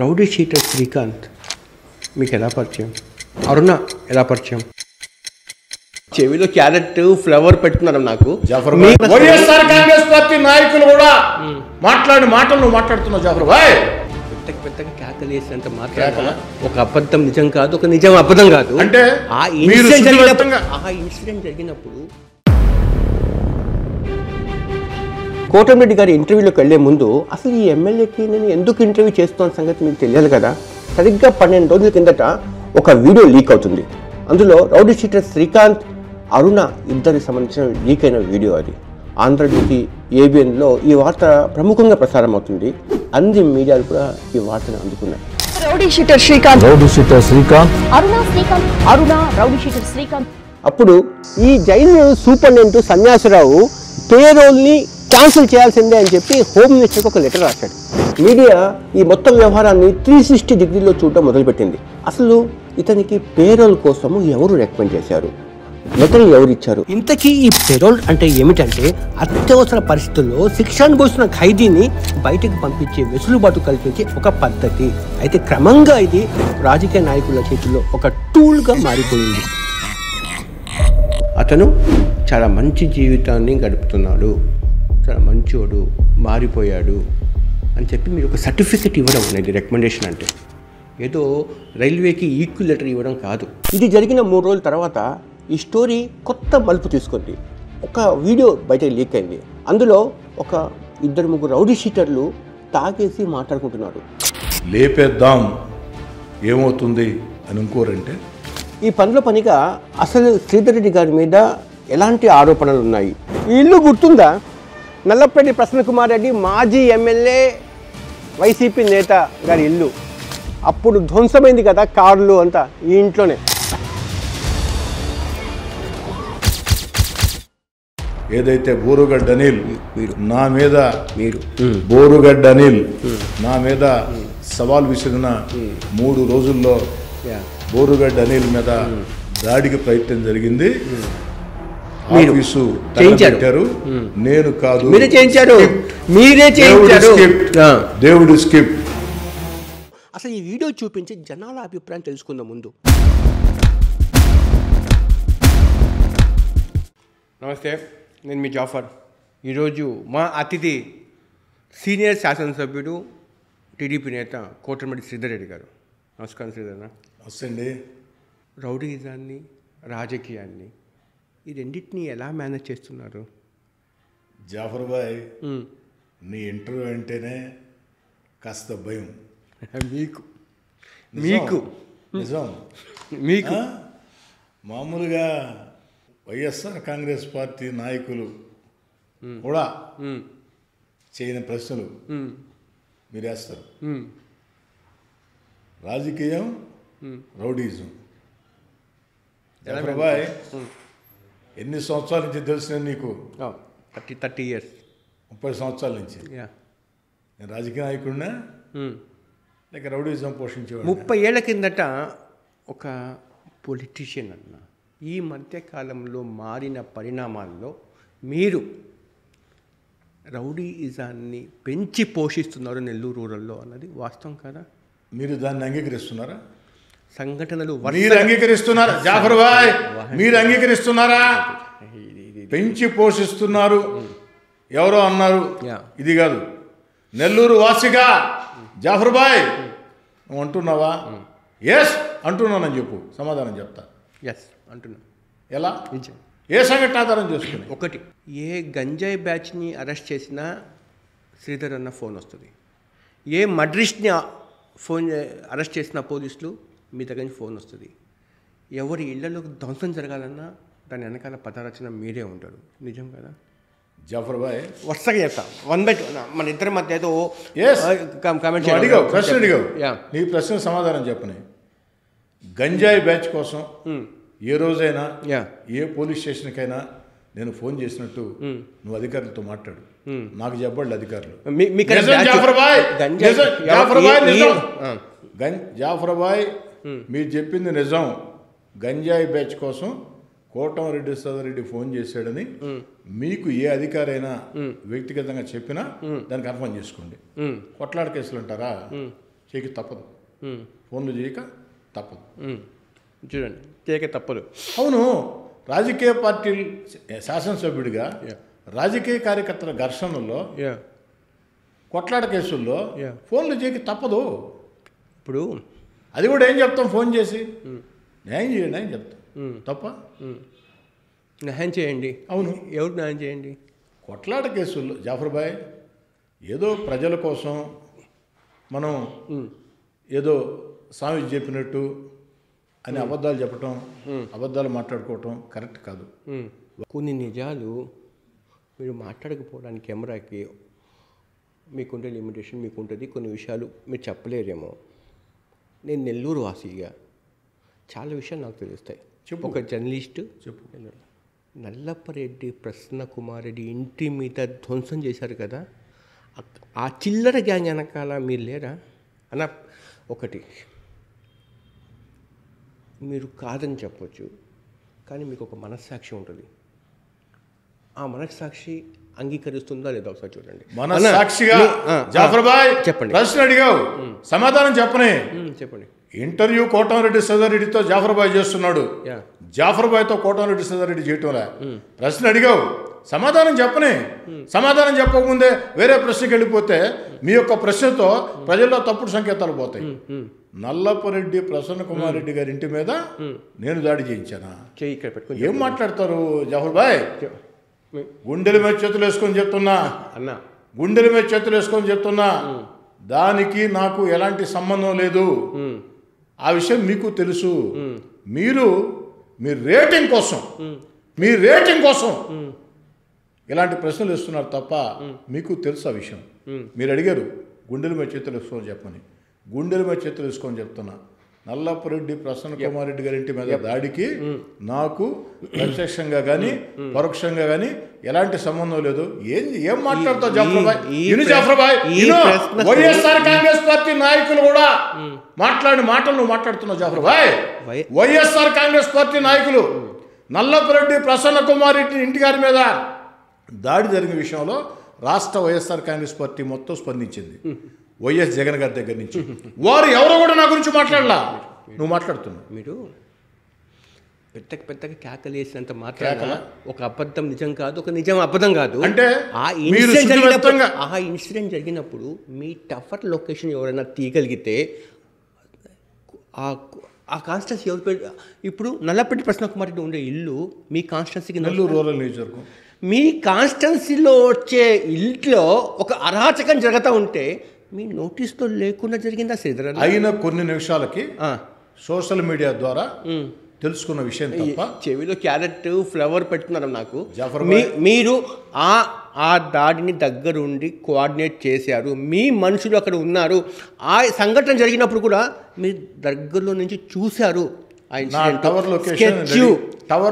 Rowdy sheeter Srikanth మీకు ఎలా పరిచయం? అరుణ ఎలా పరిచయం? చెవిలో క్యారెట్ ఫ్లవర్ పెట్టున్నారు నాకు. వైఎస్ఆర్ కాంగ్రెస్ పార్టీ నాయకులు కూడా మాట్లాడి మాటలు నువ్వు మాట్లాడుతున్నావు జాఫర్ భాయ్. పెద్దగా కేకలేసినంత మాత్రం ఒక అబద్ధం నిజం కాదు, ఒక నిజం అబద్ధం కాదు. అంటే ఆ ఇన్సిడెంట్ జరిగినప్పుడు కోటమిరెడ్డి గారి ఇంటర్వ్యూలోకి వెళ్లే ముందు అసలు ఈ ఎమ్మెల్యేకి నేను ఎందుకు ఇంటర్వ్యూ చేస్తున్న సంగతి మీకు తెలియదు కదా. సరిగ్గా 12 రోజుల కిందట ఒక వీడియో లీక్ అవుతుంది. అందులో రౌడీ షీటర్ శ్రీకాంత్, అరుణ ఇద్దరికి సంబంధించిన లీక్ అయిన వీడియో అది. ఆంధ్రజ్యోతి, ఏబిఎన్లో ఈ వార్త ప్రముఖంగా ప్రసారం అవుతుంది. అన్ని మీడియాలు కూడా ఈ వార్తను అందుకున్నాయి. అప్పుడు ఈ జైలు సూపరింటెండెంట్ సన్యాసరావు పేరోల్ని క్యాన్సిల్ చేయాల్సిందే అని చెప్పి హోమ్ మినిస్టర్కి ఒక లెటర్ రాశాడు. మీడియా ఈ మొత్తం వ్యవహారాన్ని 360 డిగ్రీలో చూడటం మొదలుపెట్టింది. అసలు ఇతనికి పేరోల్ కోసము ఎవరు రికమెండ్ చేశారు, లెటర్లు ఎవరు ఇచ్చారు? ఇంతకీ ఈ పేరోల్ అంటే ఏమిటంటే అత్యవసర పరిస్థితుల్లో శిక్ష అనుభవిస్తున్న ఖైదీని బయటకు పంపించే వెసులుబాటు కల్పించే ఒక పద్ధతి. అయితే క్రమంగా ఇది రాజకీయ నాయకుల చేతుల్లో ఒక టూల్గా మారిపోయింది. అతను చాలా మంచి జీవితాన్ని గడుపుతున్నాడు, చాలా మంచోడు, మారిపోయాడు అని చెప్పి మీరు ఒక సర్టిఫికెట్ ఇవ్వడం అనేది రికమెండేషన్ అంటే. ఏదో రైల్వేకి ఈక్వల్ లెటర్ ఇవ్వడం కాదు. ఇది జరిగిన 3 రోజుల తర్వాత ఈ స్టోరీ కొత్త మలుపు తీసుకుంది. ఒక వీడియో బయట లీక్ అయింది. అందులో ఒక 2-3 రౌడీ షీటర్లు తాగేసి మాట్లాడుకుంటున్నారు. లేపేద్దాం ఏమవుతుంది అని అనుకోరంటే ఈ పనిలో పనిగా అసలు శ్రీధర్ రెడ్డి గారి మీద ఎలాంటి ఆరోపణలు ఉన్నాయి? ఈ ఇల్లు గుర్తుందా? నల్లపరెడ్డి ప్రసన్నకుమార్ రెడ్డి మాజీ ఎమ్మెల్యే, వైసీపీ నేత గారి ఇల్లు. అప్పుడు ధ్వంసమైంది కదా కార్లు అంతా ఈ ఇంట్లోనే. ఏదైతే బోరుగడ్డ అనిల్ నా మీద బోరుగడ్డ అనిల్ నా మీద సవాల్ విసిరిన 3 రోజుల్లో బోరుగడ్డ అనిల్ మీద దాడికి ప్రయత్నం జరిగింది. ఆఫీసు తగలబెట్టారు. నేను కాదు, మీరే చేయించారు. దేవుడి స్క్రిప్ట్. అసలు ఈ వీడియో చూపించి జనాల అభిప్రాయం తెలుసుకుందాం ముందు. నమస్తే, నేను మీ జాఫర్. ఈరోజు మా అతిథి సీనియర్ శాసనసభ్యుడు, టీడీపీ నేత కోటమిరెడ్డి శ్రీధర్ రెడ్డి గారు. నమస్కారం శ్రీధర్. వస్తుంది. రౌడీజాన్ని, రాజకీయాన్ని ఈ రెండింటినీ ఎలా మేనేజ్ చేస్తున్నారు? జాఫర్ భాయ్, నీ ఇంటర్వ్యూ అంటేనే కాస్త భయం. మీకు మీకు నిజం మీకు మామూలుగా వైఎస్ఆర్ కాంగ్రెస్ పార్టీ నాయకులు కూడా చేయని ప్రశ్నలు మీరు వేస్తారు. రాజకీయం, రౌడీజం. జాఫర్ భాయ్, ఎన్ని సంవత్సరాల నుంచి తెలిసిన నీకు? 30 years. 30 సంవత్సరాల నుంచి. నేను రాజకీయ నాయకుడినా లేక రౌడీజం పోషించేవాడు? 30 ఏళ్ల కిందట ఒక పొలిటీషియన్ అన్న. ఈ మధ్యకాలంలో మారిన పరిణామాల్లో మీరు రౌడీయిజాన్ని పెంచి పోషిస్తున్నారు నెల్లూరు రూరల్లో అన్నది వాస్తవం కదా? మీరు దాన్ని అంగీకరిస్తున్నారా? సంఘటనలు మీరు అంగీకరిస్తున్నారా జాఫర్ భాయ్? మీరు అంగీకరిస్తున్నారా? పెంచి పోషిస్తున్నారు ఎవరో అన్నారు. ఇది కాదు, నెల్లూరు వాసిగా జాఫర్ భాయ్ నువ్వు అంటున్నావా? ఎస్ అంటున్నానని చెప్పు, సమాధానం చెప్తా. ఎస్ అంటున్నా. ఎలా? ఏ సంఘటన ఆధారం చేసుకుని? ఒకటి, ఏ గంజాయి బ్యాచ్ని అరెస్ట్ చేసినా శ్రీధర్ అన్న ఫోన్ వస్తుంది. ఏ మడ్రిస్ట్ని అరెస్ట్ చేసిన పోలీసులు మీ దగ్గర నుంచి ఫోన్ వస్తుంది. ఎవరి ఇళ్లలో ధ్వంసం జరగాలన్నా దాని వెనకాల పదరచన మీరే ఉంటారు. నిజం కదా జాఫర్ భాయ్? వరుసగా చెప్తాం. 1 by 2 మన ఇద్దరి మధ్య ఏదో కామెంట్ అడిగావు, ప్రశ్న అడిగావు. నీ ప్రశ్న సమాధానం చెప్పని. గంజాయి బ్యాచ్ కోసం ఏ రోజైనా ఏ పోలీస్ స్టేషన్కైనా నేను ఫోన్ చేసినట్టు నువ్వు అధికారులతో మాట్లాడు. నాకు చెప్పండి అధికారులు. జాఫర్ భాయ్ మీరు చెప్పింది నిజం. గంజాయి బ్యాచ్ కోసం కోటమిరెడ్డి సోదరెడ్డి ఫోన్ చేశాడని మీకు ఏ అధికారైనా వ్యక్తిగతంగా చెప్పినా దాన్ని కన్ఫర్మ్ చేసుకోండి. కొట్లాడ కేసులు అంటారా? చేయక తప్పదు, ఫోన్లు చేయక తప్పదు. చూడండి, చేయక తప్పదు. అవును, రాజకీయ పార్టీలు శాసనసభ్యుడిగా రాజకీయ కార్యకర్తల ఘర్షణల్లో కొట్లాట కేసుల్లో ఫోన్లు చేయక తప్పదు. ఇప్పుడు అది కూడా ఏం చెప్తాం, ఫోన్ చేసి న్యాయం చేయండి అని చెప్తాం. తప్ప న్యాయం చేయండి. అవును, ఎవరు న్యాయం చేయండి? కొట్లాట కేసుల్లో జాఫర్ భాయ్ ఏదో ప్రజల కోసం మనం ఏదో స్వామి చెప్పినట్టు అని అబద్ధాలు చెప్పటం, అబద్ధాలు మాట్లాడుకోవటం కరెక్ట్ కాదు. కొన్ని నిజాలు మీరు మాట్లాడకపోవడానికి కెమెరాకి మీకుంటే లిమిటేషన్ మీకు ఉంటుంది, కొన్ని విషయాలు మీరు చెప్పలేరేమో. నేను నెల్లూరు వాసిగా చాలా విషయాలు నాకు తెలుస్తాయి. చెప్పు. ఒక జర్నలిస్టు చెప్పు. నల్లపరెడ్డి ప్రసన్నకుమార్ రెడ్డి ఇంటి మీద ధ్వంసం చేశారు కదా, ఆ చిల్లర గ్యాంగ్ వెనకాల మీరు లేరా అన్న? ఒకటి మీరు కాదని చెప్పొచ్చు, కానీ మీకు ఒక మనస్సాక్షి ఉంటుంది. ఆ మనస్సాక్షి అంగీకరిస్తుందా లేదా ఒకసారి చూడండి. మనస్సాక్షిగా జాఫర్ భాయ్ చెప్పండి. ప్రశ్న అడిగావు, సమాధానం చెప్పనే. చెప్పండి. ఇంటర్వ్యూ కోటంరెడ్డి సదారెడ్డితో జాఫర్ భాయ్ చేస్తున్నాడు, జాఫర్ భాయ్తో కోటంరెడ్డి సదారెడ్డి చేయటంలా. ప్రశ్న అడిగావు, సమాధానం చెప్పనే. సమాధానం చెప్పకముందే వేరే ప్రశ్నకి వెళ్ళిపోతే మీ యొక్క ప్రశ్నతో ప్రజల్లో తప్పుడు సంకేతాలు పోతాయి. నల్లపరెడ్డి ప్రసన్న కుమార్ రెడ్డి గారి ఇంటి మీద నేను దాడి చేయించానా? ఏం మాట్లాడతారు జాఫర్ భాయ్? గుండెల మీద చేతులు వేసుకొని చెప్తున్నా అన్నా, గుండెల మీద చేతులు వేసుకొని చెప్తున్నా, దానికి నాకు ఎలాంటి సంబంధం లేదు. ఆ విషయం మీకు తెలుసు. మీరు మీ రేటింగ్ కోసం ఇలాంటి ప్రశ్నలు ఇస్తున్నారు తప్ప మీకు తెలుసు ఆ విషయం. మీరు అడిగారు గుండెల మీద చేతులు వేసుకొని చెప్పమని, గుండెల మీద చేతులు వేసుకొని చెప్తున్నా. నల్లపరెడ్డి ప్రసన్న కుమార్ రెడ్డి గారి ఇంటి మీద దాడికి నాకు ప్రత్యక్షంగా కానీ పరోక్షంగా కానీ ఎలాంటి సంబంధం లేదు. ఏం మాట్లాడతావు జాఫర్ భాయ్? జాఫర్ భాయ్, వైఎస్ఆర్ కాంగ్రెస్ పార్టీ నాయకులు కూడా మాట్లాడిన మాటలు నువ్వు మాట్లాడుతున్నావు జాఫర్ భాయ్. వైఎస్ఆర్ కాంగ్రెస్ పార్టీ నాయకులు నల్లపరెడ్డి ప్రసన్న కుమార్ రెడ్డి ఇంటి గారి మీద దాడి జరిగిన విషయంలో రాష్ట్ర వైఎస్ఆర్ కాంగ్రెస్ పార్టీ మొత్తం స్పందించింది. వైఎస్ జగన్ గారి దగ్గర నుంచి వారు ఎవరో కూడా నా గురించి మాట్లాడలా, నువ్వు మాట్లాడుతున్నావు. మీరు పెద్దగా కేకలేసినంత మాట్లాడాలా? ఒక అబద్ధం నిజం కాదు, ఒక నిజం అబద్ధం కాదు. అంటే ఆ ఇన్సిడెంట్ జరిగినప్పుడు మీ టఫర్ లొకేషన్ ఎవరైనా తీయగలిగితే ఆ కాన్స్టెన్సీ ఎవరు? ఇప్పుడు నల్లపరెడ్డి ప్రసన్న కుమార్ రెడ్డి ఉండే ఇల్లు మీ కాన్స్టెన్సీకి నెల్లూరు రూరల్ నియోజకవర్గం. మీ కాన్స్టెన్సీలో వచ్చే ఇంట్లో ఒక అరాచకం జరుగుతూ ఉంటే మీ నోటీస్తో లేకుండా జరిగిందా శ్రీధర్? అయిన కొన్ని నిమిషాలకి సోషల్ మీడియా ద్వారా తెలుసుకున్న విషయం తప్ప. చెవిలో క్యారెట్ ఫ్లవర్ పెట్టుకున్నారు నాకు. మీరు ఆ దాడిని దగ్గరుండి కోఆర్డినేట్ చేశారు, మీ మనుషులు అక్కడ ఉన్నారు. ఆ సంఘటన జరిగినప్పుడు కూడా మీరు దగ్గరలో నుంచి చూశారు.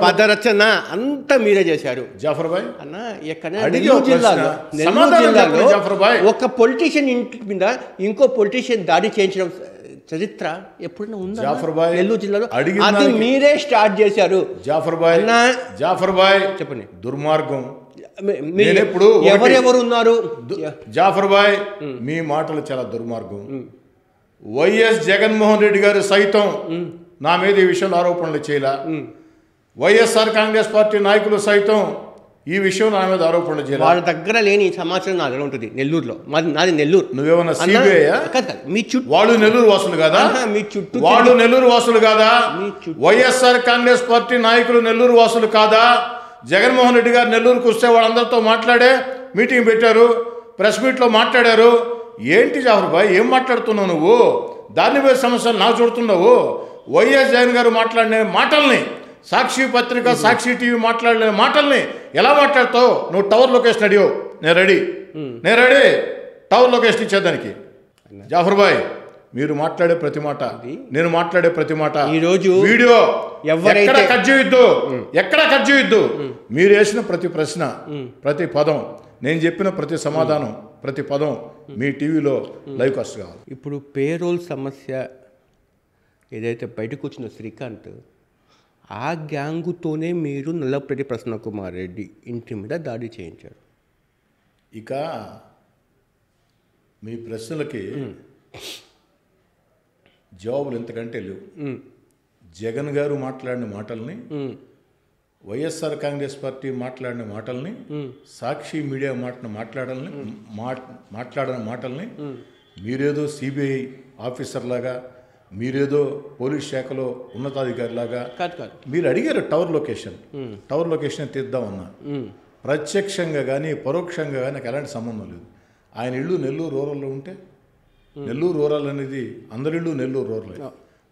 పదరచన అంతా మీరే చేశారు జాఫర్ భాయ్. అన్న ఎక్కడ నెల్లూరు జిల్లాలో ఒక పొలిటీషియన్ ఇంటి మీద ఇంకో పొలిటీషియన్ దాడి చేయించడం చరిత్ర ఎప్పుడైనా ఉందా జాఫర్ భాయ్? నెల్లూరు జిల్లాలో అది మీరే స్టార్ట్ చేశారు జాఫర్ భాయ్. జాఫర్ భాయ్ చెప్పండి, దుర్మార్గం. ఎవరెవరు ఉన్నారు జాఫర్ భాయ్? మీ మాటలు చాలా దుర్మార్గం. వైఎస్ జగన్మోహన్ రెడ్డి గారు సైతం నా మీద ఈ విషయంలో ఆరోపణలు చేయలే. వైఎస్ఆర్ కాంగ్రెస్ పార్టీ నాయకులు సైతం ఈ విషయం నా మీద ఆరోపణలు చేయాలి. వాళ్ళ దగ్గర లేని సమాచారం నా దగ్గర ఉంటుంది నెల్లూరులో. నాది నెల్లూరు. నువ్వేమన్నా సిబిఐ? మీ చుట్టూ వాళ్ళు నెల్లూరు వాసులు కాదా? మీ చుట్టూ వాళ్ళు నెల్లూరు వాసులు కాదా? వైఎస్ఆర్ కాంగ్రెస్ పార్టీ నాయకులు నెల్లూరు వాసులు కాదా? జగన్మోహన్ రెడ్డి గారు నెల్లూరుకు వస్తే వాళ్ళందరితో మాట్లాడే మీటింగ్ పెట్టారు, ప్రెస్ మీట్లో మాట్లాడారు. ఏంటి జాఫర్ భాయ్, ఏం మాట్లాడుతున్నావు నువ్వు? దాని మీద సమస్యలు నాకు చూడుతున్నావు. వైఎస్ జగన్ గారు మాట్లాడిన మాటల్ని, సాక్షి పత్రిక, సాక్షి టీవీ మాట్లాడిన మాటల్ని ఎలా మాట్లాడతావు? నువ్వు టవర్ లొకేషన్ అడిగావు, నేను రెడీ టవర్ లొకేషన్ ఇచ్చేదానికి. జాఫర్ భాయ్, మీరు మాట్లాడే ప్రతి మాట, నేను మాట్లాడే ప్రతి మాట ఈరోజు వీడియో ఎక్కడ కట్ చేయొద్దు. మీరు వేసిన ప్రతి ప్రశ్న, ప్రతి పదం, నేను చెప్పిన ప్రతి సమాధానం, ప్రతి పదం మీ టీవీలో లైవ్ కాస్ట్ కావాలి. ఇప్పుడు పేరోల్ సమస్య ఏదైతే బయటకు వచ్చిన శ్రీకాంత్, ఆ గ్యాంగుతోనే మీరు నల్లపరెడ్డి ప్రసన్న కుమార్ రెడ్డి ఇంటి మీద దాడి చేయించారు. ఇక మీ ప్రశ్నలకి జవాబులు ఎంతకంటే లేవు. జగన్ గారు మాట్లాడిన మాటల్ని, వైఎస్ఆర్ కాంగ్రెస్ పార్టీ మాట్లాడిన మాటల్ని, సాక్షి మీడియా మాట్లాడిన మాటల్ని మీరేదో సిబిఐ ఆఫీసర్ లాగా, మీరేదో పోలీస్ శాఖలో ఉన్నతాధికారిలాగా కాదు మీరు అడిగారు టవర్ లొకేషన్ తీద్దామన్నా. ప్రత్యక్షంగా కానీ పరోక్షంగా కానీ నాకు ఎలాంటి సంబంధం లేదు. ఆయన ఇల్లు నెల్లూరు రూరల్లో ఉంటే, నెల్లూరు రూరల్ అనేది అందరిళ్ళు నెల్లూరు రూరలే.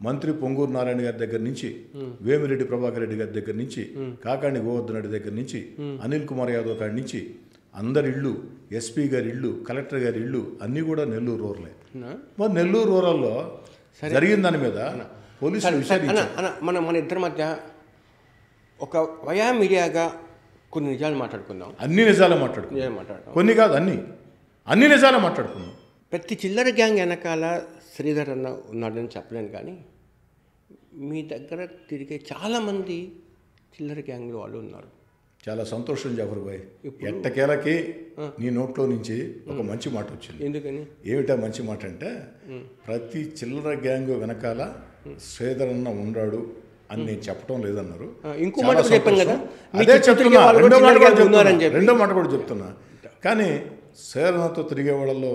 మంత్రి పొంగూరు నారాయణ గారి దగ్గర నుంచి, వేమిరెడ్డి ప్రభాకర్ రెడ్డి గారి దగ్గర నుంచి, కాకాణి గోవర్ధన్ రెడ్డి దగ్గర నుంచి, అనిల్ కుమార్ యాదవ్ గారి నుంచి అందరి ఇళ్ళు, ఎస్పీ గారి ఇళ్ళు, కలెక్టర్ గారి ఇళ్ళు అన్నీ కూడా నెల్లూరు రూరలే. మరి నెల్లూరు రూరల్లో జరిగిన దాని మీద పోలీసులు మన ఇద్దరి మధ్య ఒక వయా మీడియాగా కొన్ని నిజాలు మాట్లాడుకుందాం. అన్ని నిజాలు మాట్లాడుకుందాం, కొన్ని కాదు అన్ని నిజాలు మాట్లాడుకుందాం. ప్రతి చిల్లర గ్యాంగ్ వెనకాల శ్రీధర్ అన్న ఉన్నాడని చెప్పలేను, కానీ మీ దగ్గర తిరిగే చాలామంది చిల్లర గ్యాంగ్లో వాళ్ళు ఉన్నారు. చాలా సంతోషం జాఫర్ భాయ్. ఎట్టకేలకి నీ నోట్లో నుంచి ఒక మంచి మాట వచ్చింది. ఎందుకని? ఏమిటా మంచి మాట అంటే, ప్రతి చిల్లర గ్యాంగ్ వెనకాల శ్రీధర్ అన్న ఉన్నాడు అని నేను చెప్పడం లేదన్నారు. ఇంకో మాట చెప్పాను కదా, అదే చెప్తున్నా. రెండో మాట కూడా చెప్తున్నా. కానీ శ్రీధర్తో తిరిగే వాళ్ళలో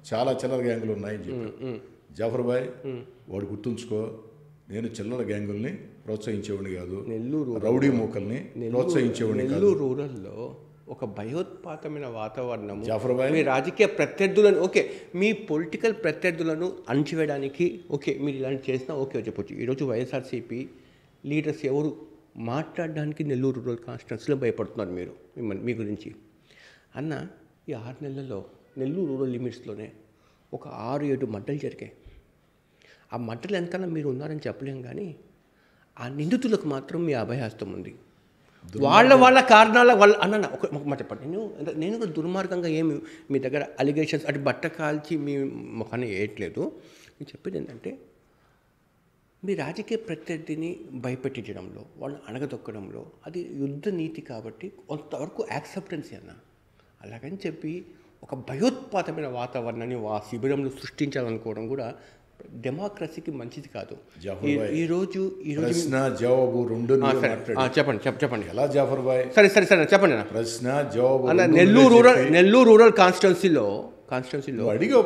చాలా చిల్లర గ్యాంగులు ఉన్నాయని చెప్పి జాఫర్ భాయ్ వాడు గుర్తుంచుకో, నేను చిల్లర గ్యాంగుల్ని ప్రోత్సహించేవాడిని కాదు, నెల్లూరు రౌడీ మూకల్ని ప్రోత్సహించేవాడిని కాదు. నెల్లూరు రూరల్లో ఒక భయోత్పాతమైన వాతావరణం. జాఫర్ భాయ్, మీ రాజకీయ ప్రత్యర్థులను ఓకే, మీ పొలిటికల్ ప్రత్యర్థులను అణచివేయడానికి ఓకే మీరు ఇలాంటి చేసినా ఓకే చెప్పొచ్చు. ఈరోజు వైఎస్ఆర్సీపీ లీడర్స్ ఎవరు మాట్లాడడానికి నెల్లూరు రూరల్ కాన్స్టిట్యున్సీలో భయపడుతున్నారు మీరు, మీ గురించి అన్న. ఈ 6 నెలల్లో నెల్లూరు రూరల్ లిమిట్స్లోనే ఒక 6-7 మడ్డలు జరిగాయి. ఆ మడ్డలు ఎంతకన్నా మీరు ఉన్నారని చెప్పలేం, కానీ ఆ నిందితులకు మాత్రం మీ అభయహస్తం ఉంది. వాళ్ళ కారణాల వల్ల అన్న ఒక మాట చెప్పండి. నేను కూడా దుర్మార్గంగా ఏమి మీ దగ్గర అలిగేషన్స్ అటు బట్ట కాల్చి మీ ముఖాన్ని వేయట్లేదు. నేను చెప్పేది ఏంటంటే, మీ రాజకీయ ప్రత్యర్థిని భయపెట్టించడంలో, వాళ్ళని అణగదొక్కడంలో అది యుద్ధ నీతి కాబట్టి కొంతవరకు యాక్సెప్టెన్సీ అన్న. అలాగని చెప్పి ఒక భయోత్పాతమైన వాతావరణాన్ని ఆ శిబిరంలో సృష్టించాలనుకోవడం కూడా డెమోక్రసీకి మంచిది కాదు. ఈరోజు జవాబు రెండు చెప్పండి ఎలా జాఫర్ భాయ్? సరే చెప్పండి. ప్రశ్న జవాబు. నెల్లూరు రూరల్ కాన్స్టిట్యున్సీలో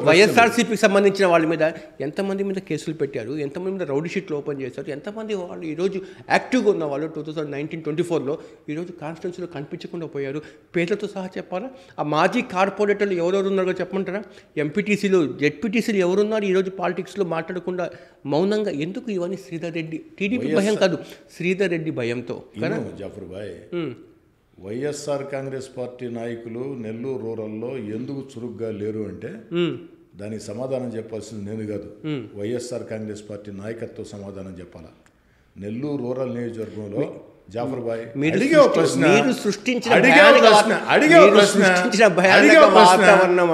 వైఎస్ఆర్సీపీకి సంబంధించిన వాళ్ళ మీద ఎంతమంది మీద కేసులు పెట్టారు, ఎంతమంది మీద రౌడీ షీట్లు ఓపెన్ చేశారు, ఎంతమంది వాళ్ళు ఈరోజు యాక్టివ్గా ఉన్న వాళ్ళు 2019-24లో ఈరోజు కాన్స్టిట్యున్సీలో కనిపించకుండా పోయారు. పేర్లతో సహా చెప్పాలా? ఆ మాజీ కార్పొరేటర్లు ఎవరెవరు ఉన్నారో చెప్పమంటారా? ఎంపీటీసీలు, జెడ్పీటీసీలు ఎవరున్నారు ఈరోజు పాలిటిక్స్లో మాట్లాడకుండా మౌనంగా? ఎందుకు ఇవన్నీ? శ్రీధర్ రెడ్డి టీడీపీ భయం కాదు, శ్రీధర్ రెడ్డి భయంతో. జాఫర్ భాయ్, వైఎస్ఆర్ కాంగ్రెస్ పార్టీ నాయకులు నెల్లూరు రూరల్లో ఎందుకు చురుగ్గా లేరు అంటే దానికి సమాధానం చెప్పాల్సింది నేను కాదు, వైఎస్ఆర్ కాంగ్రెస్ పార్టీ నాయకత్వం సమాధానం చెప్పాలా. నెల్లూరు రూరల్ నియోజకవర్గంలో జాఫర్ భాయ్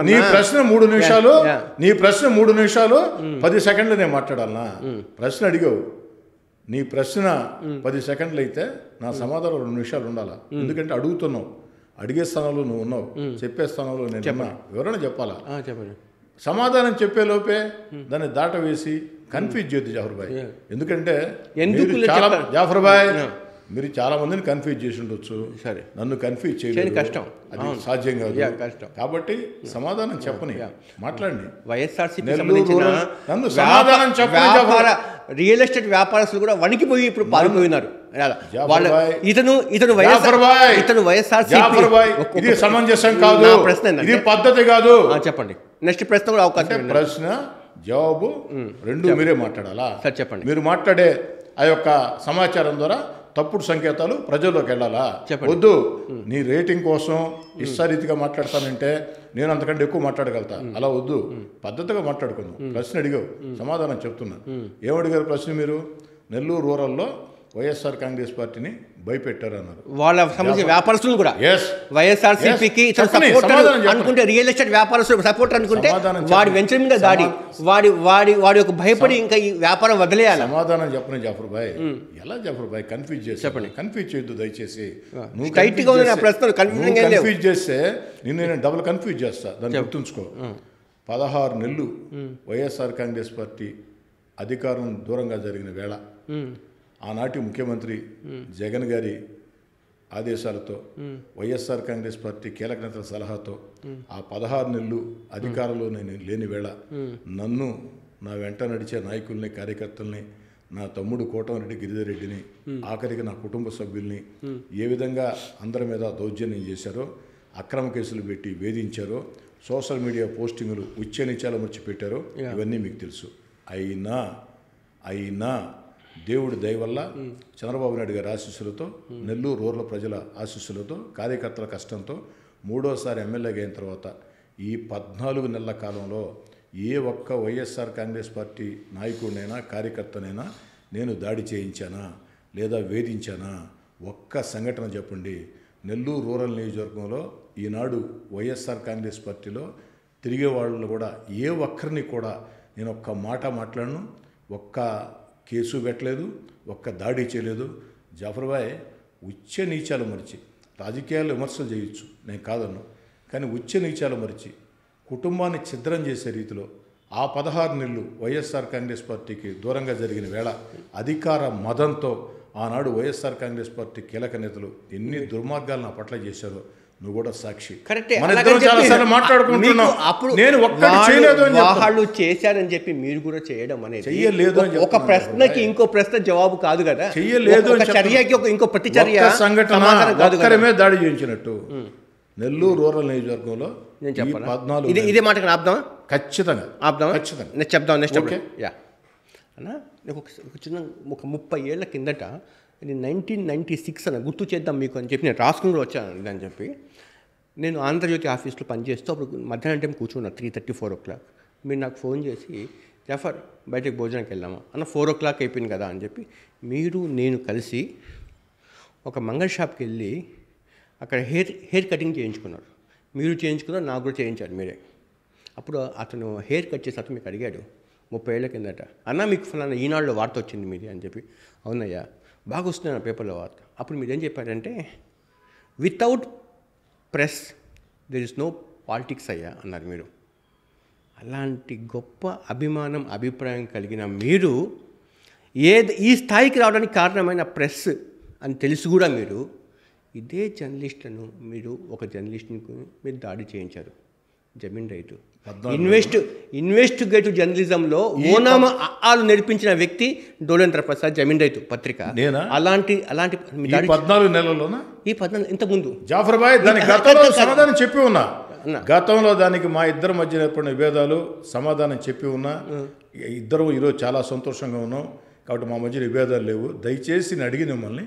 నీ ప్రశ్న 3 నిమిషాలు 10 సెకండ్లు నేను మాట్లాడాలనా? ప్రశ్న అడిగావు, నీ ప్రశ్న 10 సెకండ్లు అయితే నా సమాధానం 2 నిమిషాలు ఉండాలా. ఎందుకంటే అడుగుతున్నావు, అడిగే స్థానంలో నువ్వు ఉన్నావు, చెప్పే స్థానంలో నేను వివరణ చెప్పాలా. సమాధానం చెప్పే లోపే దాన్ని దాట వేసి కన్ఫ్యూజ్ చేయొద్దు జాఫర్ భాయ్. ఎందుకంటే జాఫర్ భాయ్ మీరు చాలా మందిని కన్ఫ్యూజ్ చేసి ఉండొచ్చు, సరే నన్ను కన్ఫ్యూజ్ చేయలేదు, కష్టం, అది సాధ్యం కాదు, కష్టం. కాబట్టి సమాధానం చెప్పని మాట్లాడండి. వైఎస్ఆర్సీపీ నన్ను సమాధానం చెప్పని. రియల్ ఎస్టేట్ వ్యాపారస్తులు కూడా వణికిపోయి ఇప్పుడు పారిపోయినారు. ఇతను వైఎస్ఆర్సీపీ ఇది సమంజసం కాదు, ప్రశ్న ఇది పద్ధతి కాదు. చెప్పండి, నెక్స్ట్ ప్రశ్న కూడా అవకాశం. ప్రశ్న జవాబు రెండు మీరే మాట్లాడాలా? సార్ చెప్పండి. మీరు మాట్లాడే ఆ యొక్క సమాచారం ద్వారా తప్పుడు సంకేతాలు ప్రజల్లోకి వెళ్ళాలా? వద్దు. నీ రేటింగ్ కోసం ఇష్టారీతిగా మాట్లాడతానంటే నేను అంతకంటే ఎక్కువ మాట్లాడగలుగుతా, అలా వద్దు. పద్ధతిగా మాట్లాడుకుందాం. ప్రశ్న అడిగావు, సమాధానం చెప్తున్నా. ఏమడిగారు ప్రశ్న? మీరు నెల్లూరు రూరల్లో వైఎస్ఆర్ కాంగ్రెస్ పార్టీని భయపెట్టారన్నారు. వాళ్ళ సంబంధించిన వ్యాపారస్తులను కూడా వైఎస్ఆర్సీపీకి అనుకుంటే, రియల్ ఎస్టేట్ వ్యాపారస్తులు సపోర్టర్ అనుకుంటే వాడి వెంచర్ మీద దాడి, వాడి యొక్క భయపడి ఇంకా ఈ వ్యాపారం వదిలేయాలి. సమాధానం చెప్పండి జాఫర్ భాయ్. ఎలా జాఫర్ భాయ్? కన్ఫ్యూజ్ చేసి చెప్పండి. కన్ఫ్యూజ్ చేయొద్దు దయచేసి. నువ్వు కన్ఫ్యూజ్ చేస్తే నేను డబుల్ కన్ఫ్యూజ్ చేస్తా, దాన్ని గుర్తుంచుకో. 16 నెలలు వైఎస్ఆర్ కాంగ్రెస్ పార్టీ అధికారం దూరంగా జరిగిన వేళ ఆనాటి ముఖ్యమంత్రి జగన్ గారి ఆదేశాలతో వైఎస్ఆర్ కాంగ్రెస్ పార్టీ కీలక నేతల సలహాతో ఆ 16 నెలలు అధికారంలో నేను లేని వేళ నన్ను నా వెంట నడిచే నాయకుల్ని కార్యకర్తల్ని నా తమ్ముడు కోటమిరెడ్డి గిరిధర్ రెడ్డిని ఆఖరికి నా కుటుంబ సభ్యుల్ని ఏ విధంగా అందరి మీద దౌర్జన్యం చేశారో, అక్రమ కేసులు పెట్టి వేధించారో, సోషల్ మీడియా పోస్టింగులు ఉచ్చనీచాలు మర్చి పెట్టారో ఇవన్నీ మీకు తెలుసు. అయినా దేవుడి దయ వల్ల చంద్రబాబు నాయుడు గారి ఆశీస్సులతో, నెల్లూరు రూరల్ ప్రజల ఆశీస్సులతో, కార్యకర్తల కష్టంతో 3వసారి ఎమ్మెల్యేగా అయిన తర్వాత ఈ 14 నెలల కాలంలో ఏ ఒక్క వైఎస్ఆర్ కాంగ్రెస్ పార్టీ నాయకుడినైనా కార్యకర్తనైనా నేను దాడి చేయించానా లేదా వేధించానా? ఒక్క సంఘటన చెప్పండి. నెల్లూరు రూరల్ నియోజకవర్గంలో ఈనాడు వైఎస్ఆర్ కాంగ్రెస్ పార్టీలో తిరిగే వాళ్ళు కూడా ఏ ఒక్కరిని కూడా నేను ఒక్క మాట మాట్లాడను, ఒక్క కేసు పెట్టలేదు, ఒక్క దాడి చేయలేదు. జాఫర్ భాయ్ ఉచ్చ నీచాలు మరిచి రాజకీయాలు విమర్శలు చేయొచ్చు, నేను కాదన్ను, కానీ ఉచ్చ నీచాలు మరిచి కుటుంబాన్ని ఛిద్రం చేసే రీతిలో ఆ 16 నెలలు వైఎస్ఆర్ కాంగ్రెస్ పార్టీకి దూరంగా జరిగిన వేళ అధికార మదంతో ఆనాడు వైఎస్ఆర్ కాంగ్రెస్ పార్టీ కీలక నేతలు ఎన్ని దుర్మార్గాలు నా పట్ల చేశారో నువ్వు కూడా సాక్షి. వాళ్ళు చేశారని చెప్పి మీరు కూడా చేయడం అనేది చెయ్యలేదు. ఒక ప్రశ్నకి ఇంకో ప్రశ్న జవాబు కాదు కదా, చెయ్యలేదు. చర్యకి ఇంకో ప్రతిచర్య సంఘటన దాడి చేయించినట్టు నెల్లూరు రూరల్ నియోజకవర్గంలో నేను చెప్పాను. ఇదే మాటకు ఆపుదామా? ఖచ్చితంగా ఆపుదామా? ఖచ్చితంగా నేను చెప్దాం. నెక్స్ట్ యా అన్న, నాకు ఒక చిన్న 30 ఏళ్ల కిందట నేను 1996 అన్న గుర్తు చేద్దాం మీకు అని చెప్పి నేను రాసుకుని కూడా వచ్చాను అని చెప్పి నేను ఆంధ్రజ్యోతి ఆఫీస్లో పనిచేస్తూ అప్పుడు మధ్యాహ్నం టైం కూర్చున్నా 3:30-4 o'clock. మీరు నాకు ఫోన్ చేసి జఫర్ బయటకు భోజనానికి వెళ్దామా అన్న, 4 o'clock అయిపోయింది కదా అని చెప్పి మీరు నేను కలిసి ఒక మంగళ షాప్కి వెళ్ళి అక్కడ హెయిర్ కటింగ్ చేయించుకున్నారు. మీరు చేయించుకున్నారు, నాకు కూడా చేయించారు మీరే. అప్పుడు అతను హెయిర్ కట్ చేసి అతను మీకు అడిగాడు 30 ఏళ్ల కిందట, అన్న మీకు ఫలానా ఈనాడులో వార్త వచ్చింది మీది అని చెప్పి. అవునయ్యా, బాగా వస్తున్నాను పేపర్లో వార్త. అప్పుడు మీరేం చెప్పారంటే without press there is no politics అయ్యా అన్నారు మీరు. అలాంటి గొప్ప అభిప్రాయం కలిగిన మీరు ఈ స్థాయికి రావడానికి కారణమైన ప్రెస్ అని తెలిసి కూడా మీరు ఇదే జర్నలిస్టులను ఒక జర్నలిస్ట్ని మీరు దాడి చేయించారు. జమీన్ రైతు ఇన్వెస్టిగేటివ్ జర్నలిజంలో ఓనామా ఆలు నేర్పించిన వ్యక్తి డోలేంద్ర ప్రసాద్, జమీన్ రైతు పత్రిక. అలాంటి 14 నెలల్లోనా ఈ 14 ఇంతకుముందు జాఫర్ భాయ్ దానికి గతంలో సమాధానం చెప్పి ఉన్నా. గతంలో దానికి మా ఇద్దరి మధ్య ఏర్పడిన విభేదాలు సమాధానం చెప్పి ఉన్నా. ఇద్దరు ఈరోజు చాలా సంతోషంగా ఉన్నాం కాబట్టి మా మధ్య విభేదాలు లేవు. దయచేసి నేను అడిగి మిమ్మల్ని,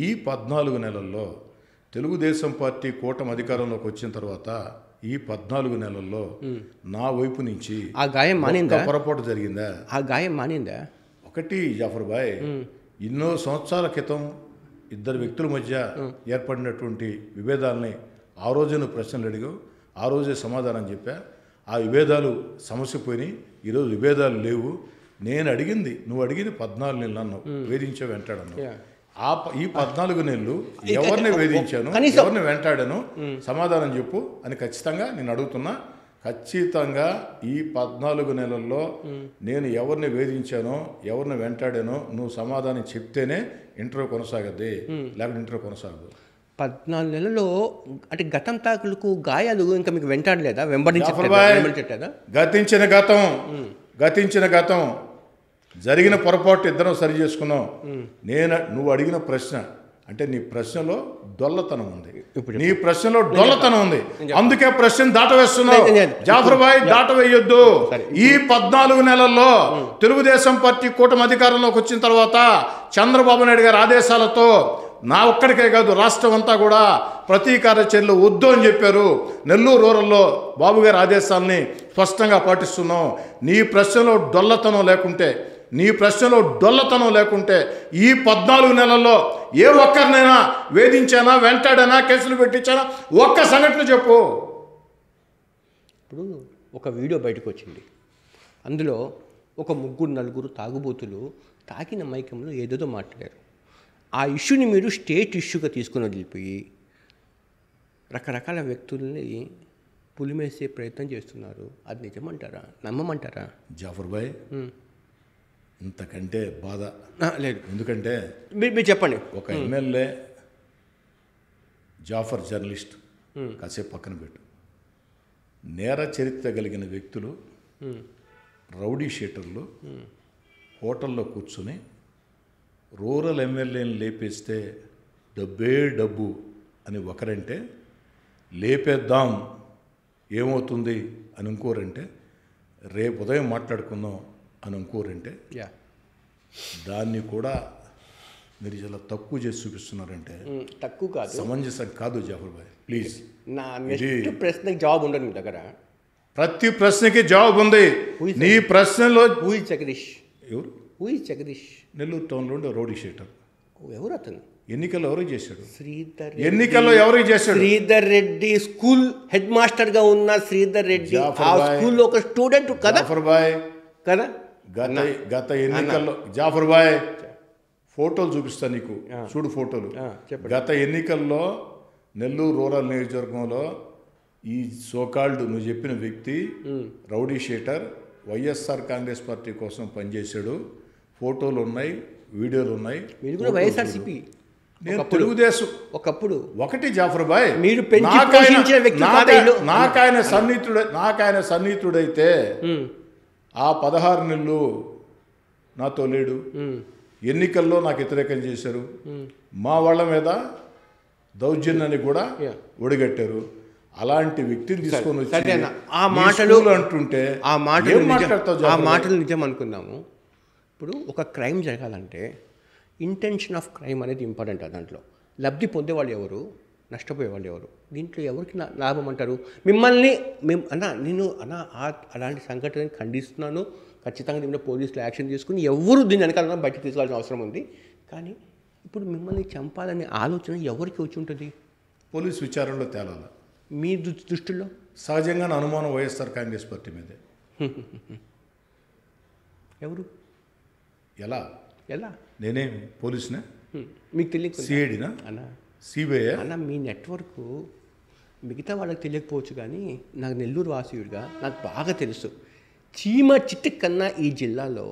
ఈ 14 నెలల్లో తెలుగుదేశం పార్టీ కూటమి అధికారంలోకి వచ్చిన తర్వాత ఈ 14 నెలల్లో నా వైపు నుంచి ఆ గాయం మానిందా? పొరపాటు జరిగిందా? ఆ గాయం మానిందా? ఒకటి జాఫర్ భాయ్, ఎన్నో సంవత్సరాల క్రితం ఇద్దరు వ్యక్తుల మధ్య ఏర్పడినటువంటి విభేదాలని ఆ రోజే నువ్వు ప్రశ్నలు అడిగావు, ఆ రోజే సమాధానం చెప్పా. ఆ విభేదాలు సమస్య పోయినాయి, ఈరోజు విభేదాలు లేవు. నేను అడిగింది, నువ్వు అడిగింది 14 నెలలు అన్నావు, వేధించావు వెంటాడన్నావు. ఈ 14 నెలలు ఎవరిని వేధించాను, ఎవరిని వెంటాడాను, సమాధానం చెప్పు అని ఖచ్చితంగా నేను అడుగుతున్నా. ఖచ్చితంగా ఈ 14 నెలల్లో నేను ఎవరిని వేధించానో, ఎవరిని వెంటాడానో నువ్వు సమాధానం చెప్తేనే ఇంటర్వ్యూ కొనసాగద్ది, లేకపోతే ఇంటర్వ్యూ కొనసాగదు. 14 నెలల్లో అంటే గతం తాకులకు గాయాలు ఇంకా మీకు వెంటాడలేదా? గతించిన గతం జరిగిన పొరపాటు ఇద్దరం సరి చేసుకున్నాం. నువ్వు అడిగిన ప్రశ్న అంటే నీ ప్రశ్నలో డొల్లతనం ఉంది, అందుకే ప్రశ్న దాటవేస్తున్నావు. జాఫర్ భాయ్ దాటవేయొద్దు. ఈ 14 నెలల్లో తెలుగుదేశం పార్టీ కూటమి అధికారంలోకి వచ్చిన తర్వాత చంద్రబాబు నాయుడు గారి ఆదేశాలతో నా ఒక్కడికే కాదు రాష్ట్రం అంతా కూడా ప్రతీకార చర్యలు వద్దు అని చెప్పారు. నెల్లూరు రూరల్లో బాబు గారి ఆదేశాలని స్పష్టంగా పాటిస్తున్నాం. నీ ప్రశ్నలో డొల్లతనం లేకుంటే ఈ 14 నెలల్లో ఏ ఒక్కరినైనా వేధించానా, వెంటాడానా, కేసులు పెట్టించానా, ఒక్క సంఘటన చెప్పు. ఇప్పుడు ఒక వీడియో బయటకు వచ్చింది, అందులో ఒక 3-4 తాగుబోతులు తాకిన మైకంలో ఏదేదో మాట్లాడారు. ఆ ఇష్యూని మీరు స్టేట్ ఇష్యూగా తీసుకుని వదిలిపోయి రకరకాల వ్యక్తుల్ని పులిమేసే ప్రయత్నం చేస్తున్నారు. అది నిజమంటారా, నమ్మమంటారా? జాఫర్ భాయ్, ఇంతకంటే బాధ లేదు. ఎందుకంటే మీరు చెప్పండి. ఒక ఎమ్మెల్యే జాఫర్ జర్నలిస్ట్ కాసేపు పక్కన పెట్టు, నేర చరిత్ర కలిగిన వ్యక్తులు, రౌడీ షీటర్లు హోటల్లో కూర్చుని రూరల్ ఎమ్మెల్యేని లేపేస్తే డబ్బే డబ్బు అని ఒకరంటే, లేపేద్దాం ఏమవుతుంది అని ఇంకోరంటే, రేపు ఉదయం మాట్లాడుకుందాం అని ఇంకోరంటే, దాన్ని కూడా మీరు చాలా తక్కువ చేసి చూపిస్తున్నారంటే తక్కువ కాదు, సమంజసం కాదు. జాఫర్ భాయ్ ప్లీజ్, నా నెక్స్ట్ ప్రశ్నకి జవాబు ఉండదు మీ దగ్గర. ప్రతి ప్రశ్నకి జవాబు ఉంది. నీ ప్రశ్నలో జగదీష్ ఎవరు? జగదీష్ నెల్లూరు టౌన్లో ఉండే రౌడీ షీటర్. ఎవరు అతను? ఎన్నికల్లో ఎవరికి చేశాడు? శ్రీధర్. ఎన్నికల్లో ఎవరికి చేశాడు? Sridhar Reddy school head master గా ఉన్న శ్రీధర్ రెడ్డి ఆ స్కూల్లో ఒక స్టూడెంట్ కదా. జాఫర్ భాయ్ కదా. గత ఎన్నికల్లో జాఫర్ భాయ్ ఫోటోలు చూపిస్తా నీకు, చూడు ఫోటోలు. గత ఎన్నికల్లో నెల్లూరు రూరల్ నియోజకవర్గంలో ఈ సోకాల్డ్ నువ్వు చెప్పిన వ్యక్తి rowdy sheeter YSR Congress party కోసం పనిచేశాడు. ఫోటోలు ఉన్నాయి, వీడియోలు ఉన్నాయి. మీరు కూడా వైఎస్ఆర్సీపీ, నేను తెలుగుదేశం. ఒకప్పుడు ఒకటి జాఫర్ భాయ్, మీరు నాకాయన సన్నిహితుడైతే ఆ 16 నెలలు నాతో లేడు. ఎన్నికల్లో నాకు వ్యతిరేకం చేశారు. మా వాళ్ళ మీద దౌర్జన్యాన్ని కూడా ఒడిగట్టారు. అలాంటి వ్యక్తిని తీసుకొని వచ్చి ఆ మాటలు అంటుంటే ఆ మాటలు నిజం అనుకుందాము. ఇప్పుడు ఒక క్రైమ్ జరగాలంటే ఇంటెన్షన్ ఆఫ్ క్రైమ్ అనేది ఇంపార్టెంట్. దాంట్లో లబ్ధి పొందేవాళ్ళు ఎవరు, నష్టపోయేవాళ్ళు ఎవరు, దీంట్లో ఎవరికి లాభం అంటారు? మిమ్మల్ని నేను అలాంటి సంఘటనని ఖండిస్తున్నాను. ఖచ్చితంగా దీంట్లో పోలీసులు యాక్షన్ తీసుకుని ఎవరు దీన్ని వెనకాల బయటకు తీసుకోవాల్సిన అవసరం ఉంది. కానీ ఇప్పుడు మిమ్మల్ని చంపాలనే ఆలోచన ఎవరికి వచ్చి ఉంటుంది? పోలీసు విచారణలో తేలాలి. మీ దృష్టిలో సహజంగా అనుమానం వైఎస్ఆర్ కాంగ్రెస్ పార్టీ మీదే. ఎవరు? ఎలా ఎలా? నేనేమి పోలీసునే? మీకు తెలియదు. సిఐడినా అన్నా, సిబిఐ అన్న మీ నెట్వర్క్ మిగతా వాళ్ళకి తెలియకపోవచ్చు, కానీ నాకు నెల్లూరు వాసీయుడిగా నాకు బాగా తెలుసు. చీమ చిట్టు కన్నా ఈ జిల్లాలో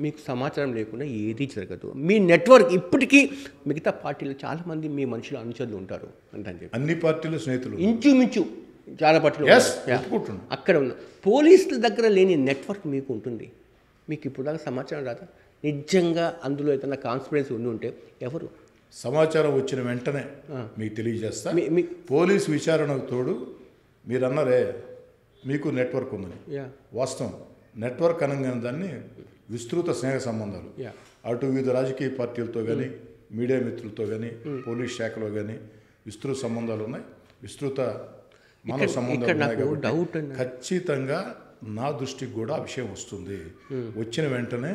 మీకు సమాచారం లేకుండా ఏది జరగదు. మీ నెట్వర్క్ ఇప్పటికీ మిగతా పార్టీలో చాలామంది మీ మనుషులు అనుచరులు ఉంటారు అని చెప్పి అన్ని పార్టీలు స్నేహితులు ఇంచుమించు చాలా పార్టీలు అక్కడ ఉన్న పోలీసుల దగ్గర లేని నెట్వర్క్ మీకు ఉంటుంది. మీకు ఇప్పుడు దాకా సమాచారం రాదా? నిజంగా అందులో ఏదైనా కాన్స్పిరెన్సీ ఉంటే ఎవరు? సమాచారం వచ్చిన వెంటనే మీకు తెలియజేస్తా. పోలీసు విచారణకు తోడు మీరు అన్నారే మీకు నెట్వర్క్ ఉందని. వాస్తవం, నెట్వర్క్ అనగానే దాన్ని విస్తృత స్నేహ సంబంధాలు అటు వివిధ రాజకీయ పార్టీలతో కానీ, మీడియా మిత్రులతో కానీ, పోలీస్ శాఖలో కానీ విస్తృత సంబంధాలు ఉన్నాయి, విస్తృత మానవ సంబంధాలు ఉన్నాయి. కాబట్టి ఖచ్చితంగా నా దృష్టికి కూడా ఆ విషయం వస్తుంది. వచ్చిన వెంటనే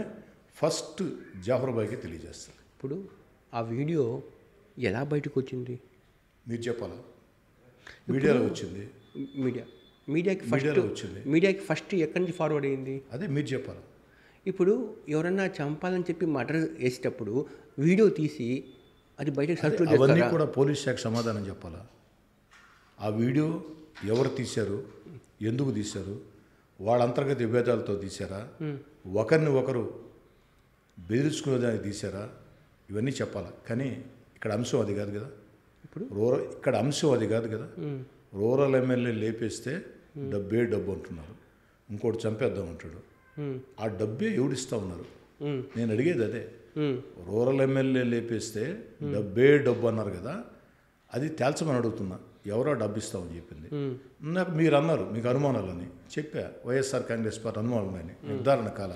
ఫస్ట్ జాఫర్ భాయ్కి తెలియజేస్తాను. ఇప్పుడు ఆ వీడియో ఎలా బయటకు వచ్చింది మీరు చెప్పాలా? మీడియాలో వచ్చింది. మీడియాకి ఫస్ట్ ఎక్కడి నుంచి ఫార్వర్డ్ అయ్యింది? అదే మీరు చెప్పాలా? ఇప్పుడు ఎవరన్నా చంపాలని చెప్పి మర్డర్ వేసేటప్పుడు వీడియో తీసి అది బయటకు సర్క్యులేట్ చేస్తారా? అవన్నీ కూడా పోలీస్ శాఖ సమాధానం చెప్పాలా? ఆ వీడియో ఎవరు తీశారు, ఎందుకు తీశారు, వాళ్ళ అంతర్గత విభేదాలతో తీశారా, ఒకరిని ఒకరు బెదిరించుకునేదానికి తీశారా, ఇవన్నీ చెప్పాలా. కానీ ఇక్కడ అంశం అది కాదు కదా. ఇప్పుడు ఇక్కడ అంశం అది కాదు కదా. రూరల్ ఎమ్మెల్యే లేపేస్తే డబ్బే డబ్బు అంటున్నారు, ఇంకోటి చంపేద్దాం అంటాడు. ఆ డబ్బే ఎవడిస్తా ఉన్నారు? నేను అడిగేది అదే. రూరల్ ఎమ్మెల్యే లేపేస్తే డబ్బే డబ్బు అన్నారు కదా, అది తేల్చమని అడుగుతున్నా. ఎవరో డబ్బు ఇస్తామని చెప్పింది నాకు. మీరు అన్నారు మీకు అనుమానాలని చెప్పా. వైఎస్ఆర్ కాంగ్రెస్ పార్టీ అనుమానాలు ఉన్నాయని నిర్ధారణ కాల.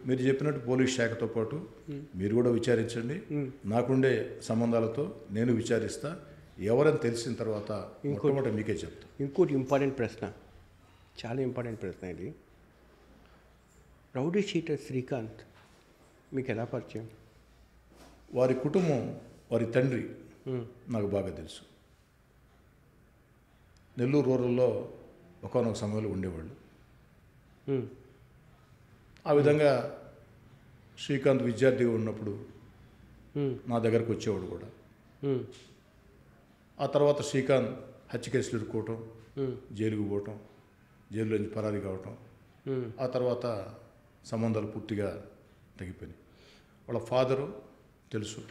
మీరు చెప్పినట్టు పోలీస్ శాఖతో పాటు మీరు కూడా విచారించండి. నాకుండే సంబంధాలతో నేను విచారిస్తా. ఎవరని తెలిసిన తర్వాత ఇంకోటి మీకే చెప్తా. ఇంకోటి ఇంపార్టెంట్ ప్రశ్న, చాలా ఇంపార్టెంట్ ప్రశ్న ఇది. రౌడీ షీటర్ శ్రీకాంత్ మీకు ఎలా పరిచయం? వారి కుటుంబం, వారి తండ్రి నాకు బాగా తెలుసు. నెల్లూరు రూరల్లో ఒకనొక సమయంలో ఉండేవాళ్ళు. ఆ విధంగా శ్రీకాంత్ విద్యార్థిగా ఉన్నప్పుడు నా దగ్గరకు వచ్చేవాడు కూడా. ఆ తర్వాత శ్రీకాంత్ హత్య కేసులు ఇరుక్కోవటం, జైలుకు పోవటం, జైలు నుంచి పరారీ కావటం, ఆ తర్వాత సంబంధాలు పూర్తిగా తగ్గిపోయినాయి. వాళ్ళ ఫాదరు తెలుసు,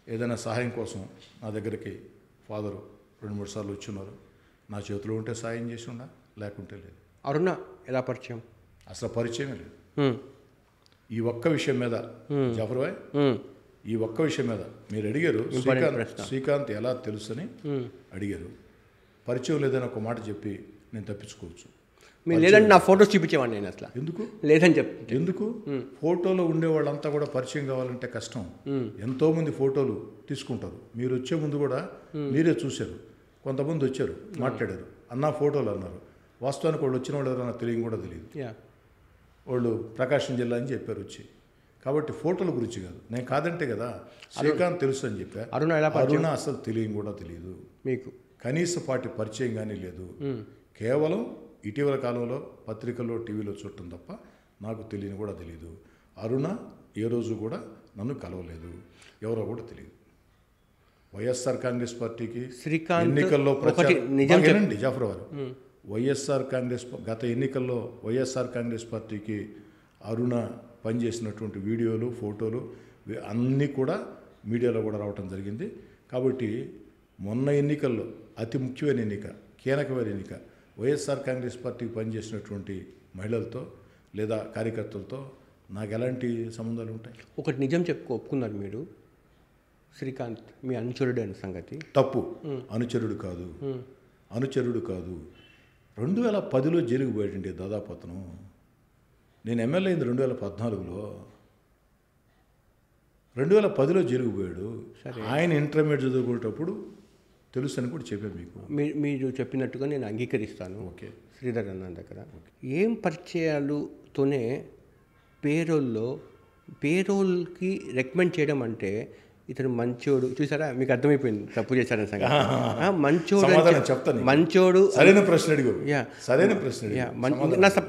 ఏదైనా సహాయం కోసం నా దగ్గరికి ఫాదరు 2-3 సార్లు వచ్చున్నారు. నా చేతిలో ఉంటే సాయం చేసి ఉండా, లేకుంటే లేదు. అరుణ ఎలా పరిచయం? అసలు పరిచయమే లేదు. ఈ ఒక్క విషయం మీద జాఫర్ భాయ్, ఈ ఒక్క విషయం మీద మీరు అడిగారు శ్రీకాంత్ ఎలా తెలుసని అడిగారు. పరిచయం లేదని ఒక మాట చెప్పి నేను తప్పించుకోవచ్చు. మీరు లేదంటే నా ఫోటోస్ చూపించేవాడిని నేను అసలు. ఎందుకు లేదని చెప్పి ఎందుకు? ఫోటోలో ఉండే వాళ్ళంతా కూడా పరిచయం కావాలంటే కష్టం. ఎంతోమంది ఫోటోలు తీసుకుంటారు. మీరు వచ్చే ముందు కూడా మీరే చూశారు. కొంతమంది వచ్చారు, మాట్లాడారు, అన్న ఫోటోలు అన్నారు. వాస్తవానికి వాళ్ళు వచ్చిన వాళ్ళు ఎవరైనా తెలియని కూడా తెలియదు. వాళ్ళు ప్రకాశం జిల్లా అని చెప్పారు వచ్చి. కాబట్టి ఫోటోల గురించి కాదు, నేను కాదంటే కదా శ్రీకాంత్ తెలుసు అని చెప్పా. అరుణ అసలు తెలియని కూడా తెలియదు మీకు, కనీస పాటి పరిచయం కానీ లేదు. కేవలం ఇటీవల కాలంలో పత్రికల్లో టీవీలో చూడటం తప్ప నాకు తెలియని కూడా తెలియదు. అరుణ ఏ రోజు కూడా నన్ను కలవలేదు, ఎవరో కూడా తెలియదు. వైఎస్ఆర్ కాంగ్రెస్ పార్టీకి ఎన్నికల్లో ప్రచారం జాఫర్ వారు, వైఎస్ఆర్ కాంగ్రెస్ గత ఎన్నికల్లో వైఎస్ఆర్ కాంగ్రెస్ పార్టీకి అరుణ పనిచేసినటువంటి వీడియోలు, ఫోటోలు అన్నీ కూడా మీడియాలో కూడా రావటం జరిగింది. కాబట్టి మొన్న ఎన్నికల్లో అతి ముఖ్యమైన ఎన్నిక, కీలకమైన ఎన్నిక, వైఎస్ఆర్ కాంగ్రెస్ పార్టీకి పనిచేసినటువంటి మహిళలతో లేదా కార్యకర్తలతో నాకు ఎలాంటి సంబంధాలు ఉంటాయి? ఒకటి నిజం ఒప్పుకున్నారు మీరు, శ్రీకాంత్ మీ అనుచరుడు అనే సంగతి తప్పు. అనుచరుడు కాదు, అనుచరుడు కాదు. 2010లో జైలుకు పోయాడండి దాదాపు అతను. నేను ఎమ్మెల్యే అయింది 2014లో. 2010లో జైలుకు పోయాడు. ఆయన ఇంటర్మీడియట్ చదువుకునేటప్పుడు తెలుసు అని కూడా చెప్పాను మీకు. మీరు చెప్పినట్టుగా నేను అంగీకరిస్తాను. ఓకే, శ్రీధర్ అన్న దగ్గర ఏం పరిచయాలతోనే పేరోల్కి రికమెండ్ చేయడం అంటే ఇతను మంచోడు, చూసారా మీకు అర్థమైపోయింది తప్పు చేశారని సంగతి. మంచోడు చెప్తాను, మంచోడు. సరైన ప్రశ్న అడిగారు, సరైన ప్రశ్న.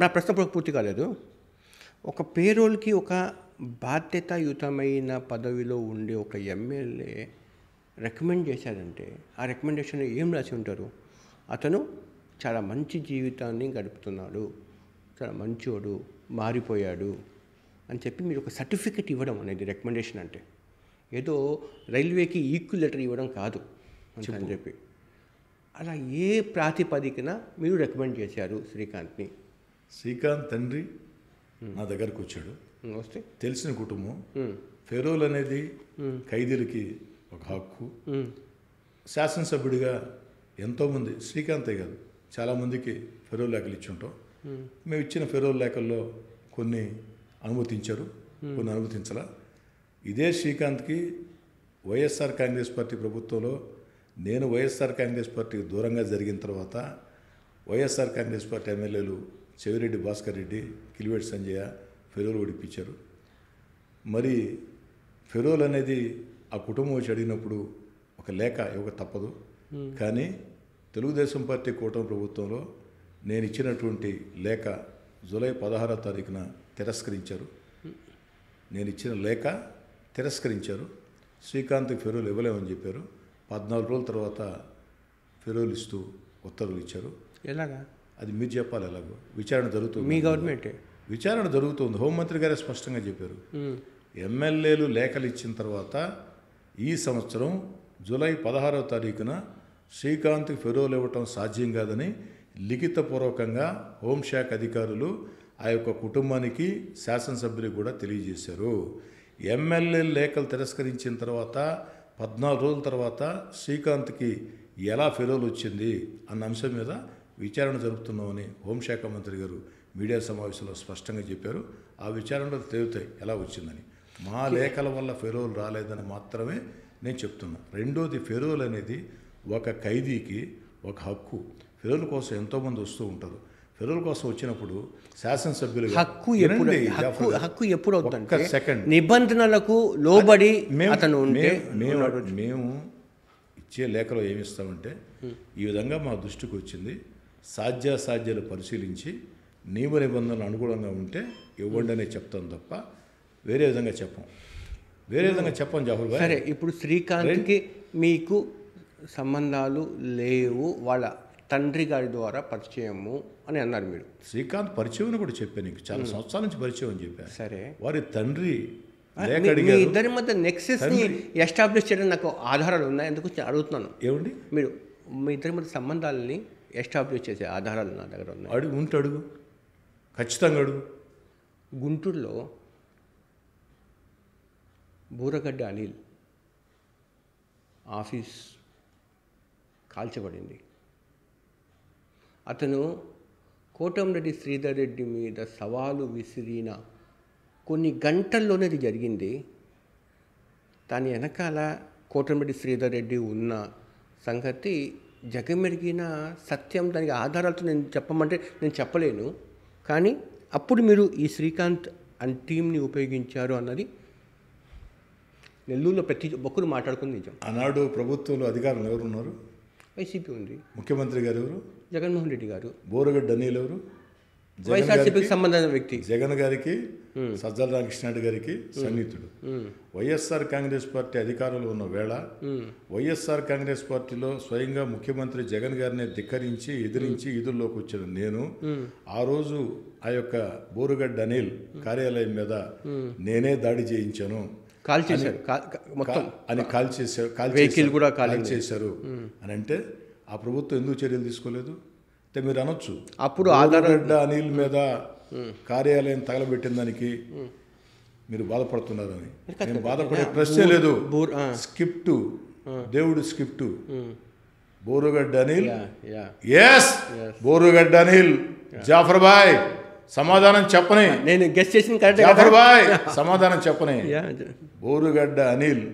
నా ప్రశ్న పూర్తి కాలేదు. ఒక పేరోల్కి ఒక బాధ్యతాయుతమైన పదవిలో ఉండే ఒక ఎమ్మెల్యే రికమెండ్ చేశారంటే ఆ రికమెండేషన్ ఏం రాసి ఉంటారు? అతను చాలా మంచి జీవితాన్ని గడుపుతున్నాడు, చాలా మంచోడు, మారిపోయాడు అని చెప్పి మీరు ఒక సర్టిఫికెట్ ఇవ్వడం అనేది రికమెండేషన్ అంటే. ఏదో రైల్వేకి ఈక్వల్ లెటర్ ఇవ్వడం కాదు అని చెప్పి. అలా ఏ ప్రాతిపదికన మీరు రికమెండ్ చేశారు శ్రీకాంత్ని? శ్రీకాంత్ తండ్రి నా దగ్గరకు వచ్చాడు, వస్తే తెలిసిన కుటుంబం. ఫెరోల్ అనేది ఖైదీలకి ఒక హక్కు. శాసనసభ్యుడిగా ఎంతోమంది, శ్రీకాంతే కాదు చాలామందికి ఫెరోల్ లేఖలు ఇచ్చి ఉంటాం. మేము ఇచ్చిన ఫెరోల్ లేఖల్లో కొన్ని అనుమతించారు, కొన్ని అనుమతించాలా. ఇదే శ్రీకాంత్కి వైఎస్ఆర్ కాంగ్రెస్ పార్టీ ప్రభుత్వంలో నేను వైఎస్ఆర్ కాంగ్రెస్ పార్టీకి దూరంగా జరిగిన తర్వాత వైఎస్ఆర్ కాంగ్రెస్ పార్టీ ఎమ్మెల్యేలు చెవిరెడ్డి భాస్కర్ రెడ్డి, కిలివేటి సంజయ ఫెరోల్ ఓడిపించారు. మరి ఫెరోల్ అనేది ఆ కుటుంబం వచ్చి అడిగినప్పుడు ఒక లేఖ ఇవ్వక తప్పదు. కానీ తెలుగుదేశం పార్టీ కూటమి ప్రభుత్వంలో నేను ఇచ్చినటువంటి లేఖ జూలై 16వ తారీఖున తిరస్కరించారు. నేను ఇచ్చిన లేఖ తిరస్కరించారు. శ్రీకాంత్కి ఫెరోల్ ఇవ్వలేమని చెప్పారు. 14 రోజుల తర్వాత ఫెరోల్ ఇస్తూ ఉత్తర్వులు ఇచ్చారు. ఎలాగా అది మీరు చెప్పాలి. ఎలాగో విచారణ జరుగుతుంది, మీ గవర్నమెంటే విచారణ జరుగుతుంది. హోంమంత్రి గారే స్పష్టంగా చెప్పారు. ఎమ్మెల్యేలు లేఖలు ఇచ్చిన తర్వాత ఈ సంవత్సరం జూలై 16వ తారీఖున శ్రీకాంత్కి ఫెరోల్ ఇవ్వటం సాధ్యం కాదని లిఖితపూర్వకంగా హోంశాఖ అధికారులు ఆ యొక్క కుటుంబానికి, శాసనసభ్యులకు కూడా తెలియజేశారు. ఎమ్మెల్యే లేఖలు తిరస్కరించిన తర్వాత 14 రోజుల తర్వాత శ్రీకాంత్కి ఎలా ఫెరోల్ వచ్చింది అన్న అంశం మీద విచారణ జరుపుతున్నామని హోంశాఖ మంత్రి గారు మీడియా సమావేశంలో స్పష్టంగా చెప్పారు. ఆ విచారణలో తేలుతాయి ఎలా వచ్చిందని. మా లేఖల వల్ల ఫెరోల్ రాలేదని మాత్రమే నేను చెప్తున్నా. రెండోది, ఫెరోల్ అనేది ఒక ఖైదీకి ఒక హక్కు. ఫెరోల్ కోసం ఎంతోమంది వస్తూ ఉంటారు. ఫెరోల్ కోసం వచ్చినప్పుడు శాసనసభ్యులు హక్కు ఎప్పుడు అవుతుంది? సెకండ్ నిబంధనలకు లోబడి అతను మేము ఇచ్చే లేఖలో ఏమిస్తామంటే ఈ విధంగా మా దృష్టికి వచ్చింది, సాధ్యాసాధ్యాలు పరిశీలించి నియమ నిబంధనలు అనుకూలంగా ఉంటే ఇవ్వండి అనే చెప్తాం తప్ప వేరే విధంగా చెప్పం జాఫర్ భాయ్. సరే, ఇప్పుడు శ్రీకాంత్కి మీకు సంబంధాలు లేవు, వాళ్ళ తండ్రి గారి ద్వారా పరిచయము అని అన్నారు మీరు. శ్రీకాంత్ పరిచయం అని కూడా చెప్పాను, నీకు చాలా సంవత్సరాల నుంచి పరిచయం అని చెప్పాను. సరే, వారి తండ్రి మీ ఇద్దరి మధ్య నెక్సెస్ని ఎస్టాబ్లిష్ చేయడం నాకు ఆధారాలు ఉన్నాయి, ఎందుకు అడుగుతున్నాను. ఏమండి, మీరు మీ ఇద్దరి మధ్య సంబంధాలని ఎస్టాబ్లిష్ చేసే ఆధారాలు నా దగ్గర ఉన్నాయి. అడుగు ఖచ్చితంగా అడుగు. గుంటూరులో బూరగడ్డ అనిల్ ఆఫీస్ కాల్చబడింది. అతను కోటంరెడ్డి శ్రీధర్ రెడ్డి మీద సవాలు విసిరిన కొన్ని గంటల్లోనే అది జరిగింది. దాని వెనకాల కోటంరెడ్డి శ్రీధర్ రెడ్డి ఉన్న సంగతి జగమెరిగిన సత్యం. దానికి ఆధారాలతో నేను చెప్పమంటే నేను చెప్పలేను. కానీ అప్పుడు మీరు ఈ శ్రీకాంత్ అండ్ టీంని ఉపయోగించారు అన్నది నెల్లూరులో ప్రతి ఒక్కరు మాట్లాడుకుని నిజం. ఆనాడు ప్రభుత్వంలో అధికారులు ఎవరు ఉన్నారు? వైసీపీ ఉంది. ముఖ్యమంత్రి గారు ఎవరు? జగన్మోహన్ రెడ్డి గారు. బోరగడ్డ అనిల్ ఎవరు? వైఎస్ఆర్సీపీకి సంబంధించిన వ్యక్తి. జగన్ గారికి, సజ్జల రామకృష్ణారెడ్డి గారికి సన్నిహితుడు. వైఎస్ఆర్ కాంగ్రెస్ పార్టీ అధికారంలో ఉన్న వేళ వైఎస్ఆర్ కాంగ్రెస్ పార్టీలో స్వయంగా ముఖ్యమంత్రి జగన్ గారిని ధిక్కరించి ఎదిరించి ఈదుల్లోకి వచ్చిన నేను ఆ రోజు ఆ యొక్క బోరుగడ్డ అనిల్ కార్యాలయం మీద నేనే దాడి చేయించాను అని కాల్ చేశారు అని అంటే ఆ ప్రభుత్వం ఎందుకు చర్యలు తీసుకోలేదు అంటే మీరు అనొచ్చు. అప్పుడు బోరుగడ్డ అనిల్ మీద కార్యాలయం తగలబెట్టిన దానికి మీరు బాధపడుతున్నారని. నేను బాధపడే ప్రశ్నే లేదు. స్క్రిప్ట్, దేవుడు స్క్రిప్ట్. బోరుగడ్డ అనిల్, ఎస్ బోరుగడ్డ అనిల్, జాఫర్ బాయ్ సమాధానం చెప్పని, నేను గెస్ట్ చేసిన జాఫర్ బాయ్ సమాధానం చెప్పని. బోరుగడ్డ అనిల్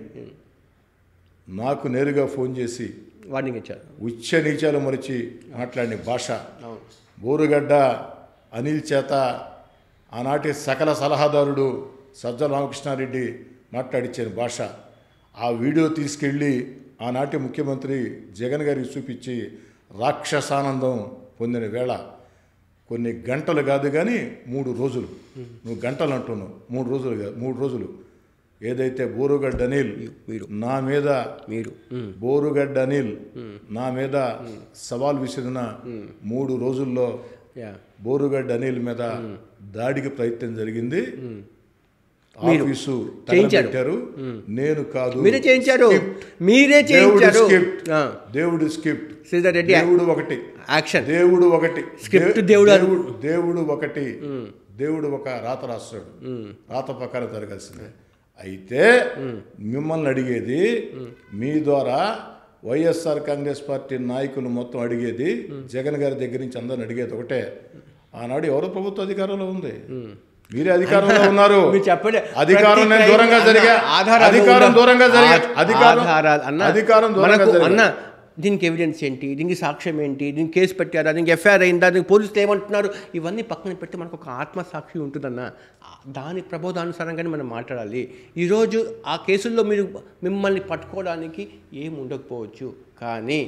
నాకు నేరుగా ఫోన్ చేసి వార్నింగ్ ఇచ్చారు. ఉచ్చ నీచాలు మరిచి మాట్లాడిన భాష. బోరుగడ్డ అనిల్ చేత ఆనాటి సకల సలహాదారుడు సజ్జల రామకృష్ణారెడ్డి మాట్లాడించిన భాష. ఆ వీడియో తీసుకెళ్ళి ఆనాటి ముఖ్యమంత్రి జగన్ గారికి చూపించి రాక్షసానందం పొందిన వేళ కొన్ని గంటలు కాదు కానీ 3 రోజులు. నువ్వు గంటలు అంటున్నావు, 3 రోజులు కాదు, 3 రోజులు. ఏదైతే బోరుగడ్డ అనిల్ నా మీద బోరుగడ్డ అనిల్ నా మీద సవాల్ విసిరిన 3 రోజుల్లో బోరుగడ్డ అనిల్ మీద దాడికి ప్రయత్నం జరిగింది. ఆఫీసు తగలబెట్టారు. నేను కాదు, దేవుడు స్క్రిప్ట్. దేవుడు ఒకటి, దేవుడు ఒకటి, దేవుడు ఒకటి. దేవుడు ఒక రాత రాస్తాడు, రాత ప్రకారం జరగాల్సిందే. అయితే మిమ్మల్ని అడిగేది, మీ ద్వారా వైఎస్ఆర్ కాంగ్రెస్ పార్టీ నాయకులు మొత్తం అడిగేది, జగన్ గారి దగ్గర నుంచి అందరిని అడిగేది ఒకటే. ఆనాడు ఎవరో ప్రభుత్వ అధికారంలో ఉంది, మీరే అధికారంలో ఉన్నారు. అధికారం దూరంగా జరిగా, అధికారం దూరంగా జరిగా, అధికారం దూరంగా. దీనికి ఎవిడెన్స్ ఏంటి, దీనికి సాక్ష్యం ఏంటి, దీనికి కేసు పెట్టారా, దీనికి ఎఫ్ఐఆర్ అయిందా, దీనికి పోలీసులు ఏమంటున్నారు, ఇవన్నీ పక్కన పెట్టి మనకు ఒక ఆత్మసాక్షి ఉంటుందన్న దాని ప్రబోధానుసారంగానే మనం మాట్లాడాలి. ఈరోజు ఆ కేసుల్లో మిమ్మల్ని పట్టుకోవడానికి ఏమి ఉండకపోవచ్చు, కానీ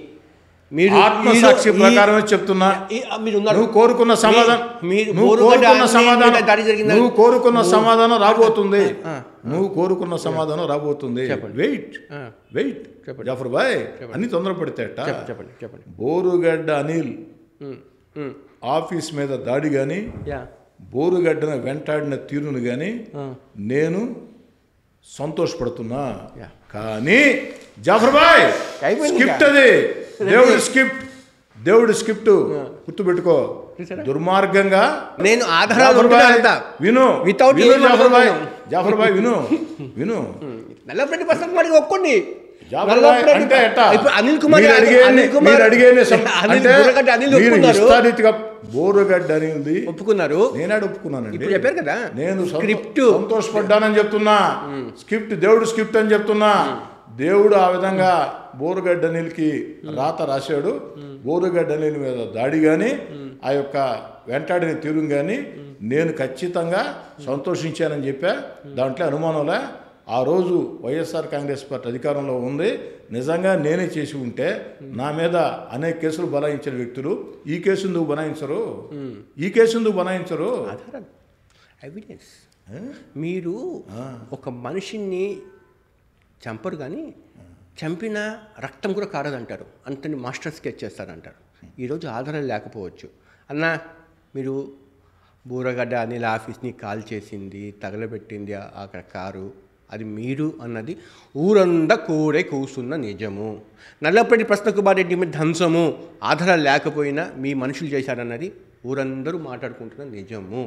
మీరు ఆత్మసాక్షి ప్రకారమే చెప్తున్నా. నువ్వు కోరుకున్న సమాధానం, నువ్వు కోరుకున్న సమాధానం రాబోతుంది. నువ్వు కోరుకున్న సమాధానం రాబోతుంది. వెయిట్ జాఫర్ బాయ్, అన్ని తొందరపడితేట. చెప్పండి. బోరుగడ్డ అనిల్ ఆఫీస్ మీద దాడి కానీ, బోరుగడ్డను వెంటాడిన తీరును కానీ నేను సంతోషపడుతున్నా. కానీ జాఫర్ బాయ్ స్క్రిప్ట్, అది దేవుడి స్క్రిప్ట్ గుర్తుపెట్టుకో. దుర్మార్గంగా నేను ఆధారాలు విను, జాఫర్ బాయ్ విను. ఒక్కండి అంటే బోరుగడ్డ అనేది ఒప్పుకున్నారు, నేనాడు ఒప్పుకున్నానండి. చెప్పారు కదా, నేను స్క్రిప్ట్ సంతోషపడ్డానని చెప్తున్నా. స్క్రిప్ట్, దేవుడు స్క్రిప్ట్ అని చెప్తున్నా. దేవుడు ఆ విధంగా బోరుగడ్డ అనిల్కి రాత రాశాడు. బోరుగడ్డ అనిల్ మీద దాడి కానీ, ఆ యొక్క వెంటాడిన తీరు కానీ నేను ఖచ్చితంగా సంతోషించానని చెప్పా. దాంట్లో అనుమానంలే. ఆ రోజు వైఎస్ఆర్ కాంగ్రెస్ పార్టీ అధికారంలో ఉంది. నిజంగా నేనే చేసి ఉంటే నా మీద అనేక కేసులు బనాయించిన వ్యక్తులు ఈ కేసు ఎందుకు బనాయించరు? ఎవిడెన్స్. మీరు ఒక మనిషిని చంపరు, కానీ చంపిన రక్తం కూడా కారదంటారు. అంతని మాస్టర్ స్కెచ్ చేస్తారంటారు. ఈరోజు ఆధారం లేకపోవచ్చు. అన్నా మీరు బూరగడ్డ అనిల్ ఆఫీస్ని కాల్ చేసింది, తగలబెట్టింది అక్కడ కారు, అది మీరు అన్నది ఊరంతా కూడే కూస్తున్న నిజము. నల్లపరెడ్డి ప్రశ్నకుమారెడ్డి మీద ధ్వంసము ఆధారాలు లేకపోయినా మీ మనుషులు చేశారన్నది ఊరందరూ మాట్లాడుకుంటున్న నిజము.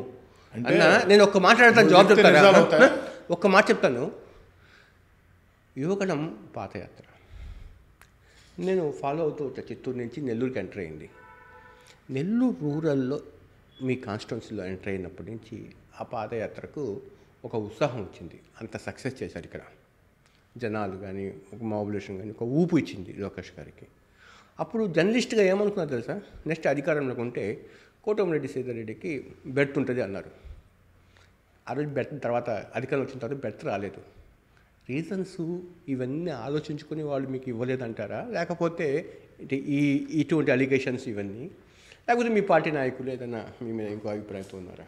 అన్న నేను ఒక్క మాట్లాడతాను, జవాబు చెప్తాను. ఒక్క మాట చెప్తాను. యువగణం పాదయాత్ర నేను ఫాలో అవుతూ వచ్చా. చిత్తూరు నుంచి నెల్లూరుకి ఎంటర్ అయింది. నెల్లూరు రూరల్లో మీ కాన్స్టిట్యున్సీలో ఎంటర్ అయినప్పటి నుంచి ఆ పాదయాత్రకు ఒక ఉత్సాహం వచ్చింది. అంత సక్సెస్ చేశారు ఇక్కడ జనాలు కానీ, ఒక మాబులేషన్ కానీ, ఒక ఊపు ఇచ్చింది లోకేష్ గారికి. అప్పుడు జర్నలిస్ట్గా ఏమనుకున్నారు తెలుసా, నెక్స్ట్ అధికారంలోకి ఉంటే కోటమిరెడ్డి సీతారెడ్డికి బెర్త్ ఉంటుంది అన్నారు. ఆ రోజు బెర్త్ తర్వాత అధికారం వచ్చిన తర్వాత బెర్త్ రాలేదు. రీజన్స్ ఇవన్నీ ఆలోచించుకొని వాళ్ళు మీకు ఇవ్వలేదంటారా, లేకపోతే ఇటువంటి అలిగేషన్స్ ఇవన్నీ, లేకపోతే మీ పార్టీ నాయకులు ఏదైనా మీ మీద ఇంకో అభిప్రాయంతో ఉన్నారా?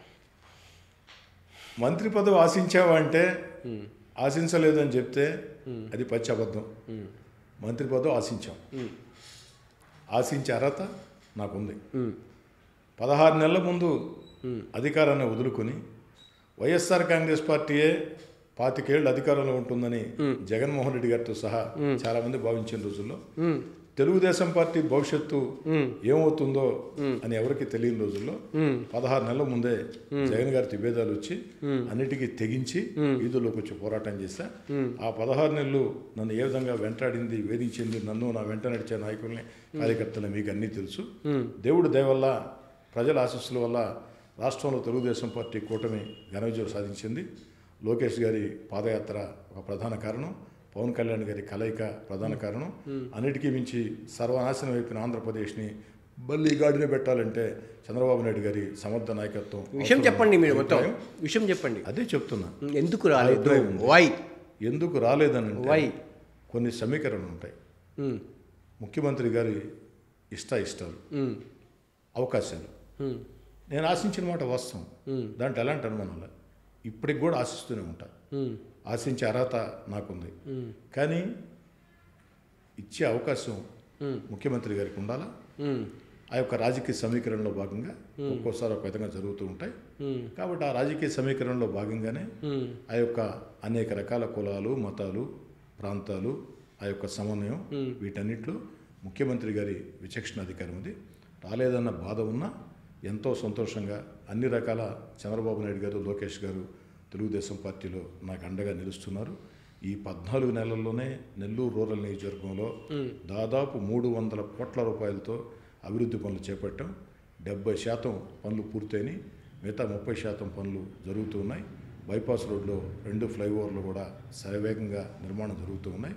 మంత్రి పదవి ఆశించావా అంటే ఆశించలేదు అని చెప్తే అది పచ్చి అబద్ధం. మంత్రి పదవి ఆశించాం, ఆశించే అర్హత నాకుంది. 16 నెలల ముందు అధికారాన్ని వదులుకొని వైఎస్ఆర్ కాంగ్రెస్ పార్టీయే 25 ఏళ్ళు అధికారంలో ఉంటుందని జగన్మోహన్ రెడ్డి గారితో సహా చాలా మంది భావించిన రోజుల్లో తెలుగుదేశం పార్టీ భవిష్యత్తు ఏమవుతుందో అని ఎవరికి తెలియని రోజుల్లో 16 నెలల ముందే జగన్ గారి విభేదాలు వచ్చి అన్నిటికీ తెగించి వీధుల్లోకి వచ్చి పోరాటం చేశా. ఆ 16 నెలలు నన్ను ఏ విధంగా వెంటాడింది, వేధించింది, నన్ను నా వెంట నడిచే నాయకుల్ని, కార్యకర్తలు మీకు అన్నీ తెలుసు. దేవుడి దయ వల్ల, ప్రజల ఆశీస్సుల వల్ల రాష్ట్రంలో తెలుగుదేశం పార్టీ కూటమి ఘన విజయం సాధించింది. లోకేష్ గారి పాదయాత్ర ఒక ప్రధాన కారణం, పవన్ కళ్యాణ్ గారి కలయిక ప్రధాన కారణం. అన్నిటికీ మించి సర్వనాశనం అయిపోయిన ఆంధ్రప్రదేశ్ని బల్లి గాడిలో పెట్టాలంటే చంద్రబాబు నాయుడు గారి సమర్థ నాయకత్వం. విషయం చెప్పండి, మీరు మొత్తం విషయం చెప్పండి. అదే చెప్తున్నా. ఎందుకు రాలేదు, వై ఎందుకు రాలేదని వై కొన్ని సమీకరణలు ఉంటాయి. ముఖ్యమంత్రి గారి ఇష్టాలు, అవకాశాలు. నేను ఆశించిన మాట వాస్తవం, దాంట్లో ఎలాంటి అనుమానం లేదు. ఇప్పటికి కూడా ఆశిస్తూనే ఉంటా. ఆశించే అర్హత నాకుంది. కానీ ఇచ్చే అవకాశం ముఖ్యమంత్రి గారికి ఉండాలా. ఆ యొక్క రాజకీయ సమీకరణలో భాగంగా ఒక్కోసారి ఒక విధంగా జరుగుతూ ఉంటాయి. కాబట్టి ఆ రాజకీయ సమీకరణలో భాగంగానే ఆ యొక్క అనేక రకాల కులాలు, మతాలు, ప్రాంతాలు, ఆ యొక్క సమన్వయం, వీటన్నిటిలో ముఖ్యమంత్రి గారి విచక్షణ అధికారం ఉంది. రాలేదన్న బాధ ఉన్నా ఎంతో సంతోషంగా అన్ని రకాల చంద్రబాబు నాయుడు గారు, లోకేష్ గారు తెలుగుదేశం పార్టీలో నాకు అండగా నిలుస్తున్నారు. ఈ 14 నెలల్లోనే నెల్లూరు రూరల్ నియోజకవర్గంలో దాదాపు 300 కోట్ల రూపాయలతో అభివృద్ధి పనులు చేపట్టాం. 70% పనులు పూర్తయినాయి, మిగతా 30% పనులు జరుగుతూ ఉన్నాయి. బైపాస్ రోడ్లో 2 ఫ్లైఓవర్లు కూడా శరవేగంగా నిర్మాణం జరుగుతూ ఉన్నాయి.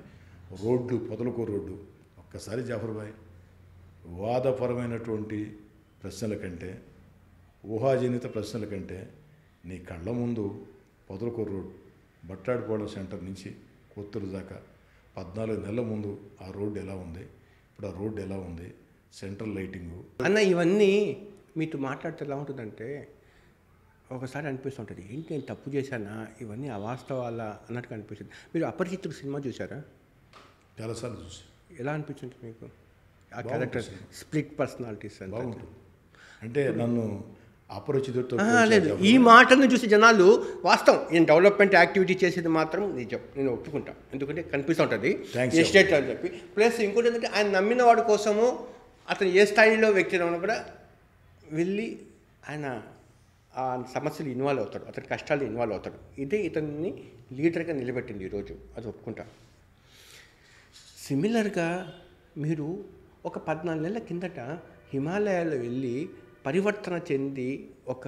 రోడ్లు, పొదలకూరు రోడ్డు, ఒక్కసారి జాఫర్ భాయ్, వాదపరమైనటువంటి ప్రశ్నల కంటే, ఊహాజనిత ప్రశ్నల కంటే నీ కళ్ళ ముందు పొదలకూరు రోడ్ బట్టాడిపోవడం సెంటర్ నుంచి కొత్తూరు దాకా 14 నెలల ముందు ఆ రోడ్డు ఎలా ఉంది, ఇప్పుడు ఆ రోడ్డు ఎలా ఉంది, సెంట్రల్ లైటింగు అన్న, ఇవన్నీ మీతో మాట్లాడితే ఎలా ఉంటుందంటే ఒకసారి అనిపిస్తుంటుంది, ఏంటి నేను తప్పు చేశానా, ఇవన్నీ అవాస్తవాలా అన్నట్టుగా అనిపిస్తుంది. మీరు అపరిచితుడు సినిమా చూసారా? చాలాసార్లు చూసి. ఎలా అనిపించింది మీకు ఆ క్యారెక్టర్? స్ప్లిట్ పర్సనాలిటీస్ అని బాగుంటుంది. అంటే నన్ను అపరిచితుడితో లేదు, ఈ మాటలను చూసి జనాలు వాస్తవం, నేను డెవలప్మెంట్ యాక్టివిటీ చేసేది మాత్రం నిజం, నేను ఒప్పుకుంటాను. ఎందుకంటే కనిపిస్తూ ఉంటుంది ఎస్టేట్ అని చెప్పి. ప్లస్ ఇంకోటి ఏంటంటే ఆయన నమ్మిన వాడి కోసము అతను ఏ స్థాయిలో వ్యక్తి కూడా వెళ్ళి ఆయన ఆ సమస్యలు ఇన్వాల్వ్ అవుతాడు, అతని కష్టాలు ఇన్వాల్వ్ అవుతాడు. ఇదే ఇతన్ని లీడర్గా నిలబెట్టింది ఈరోజు, అది ఒప్పుకుంటాను. సిమిలర్గా మీరు ఒక 14 నెలల కిందట హిమాలయాల్లో వెళ్ళి పరివర్తన చెంది ఒక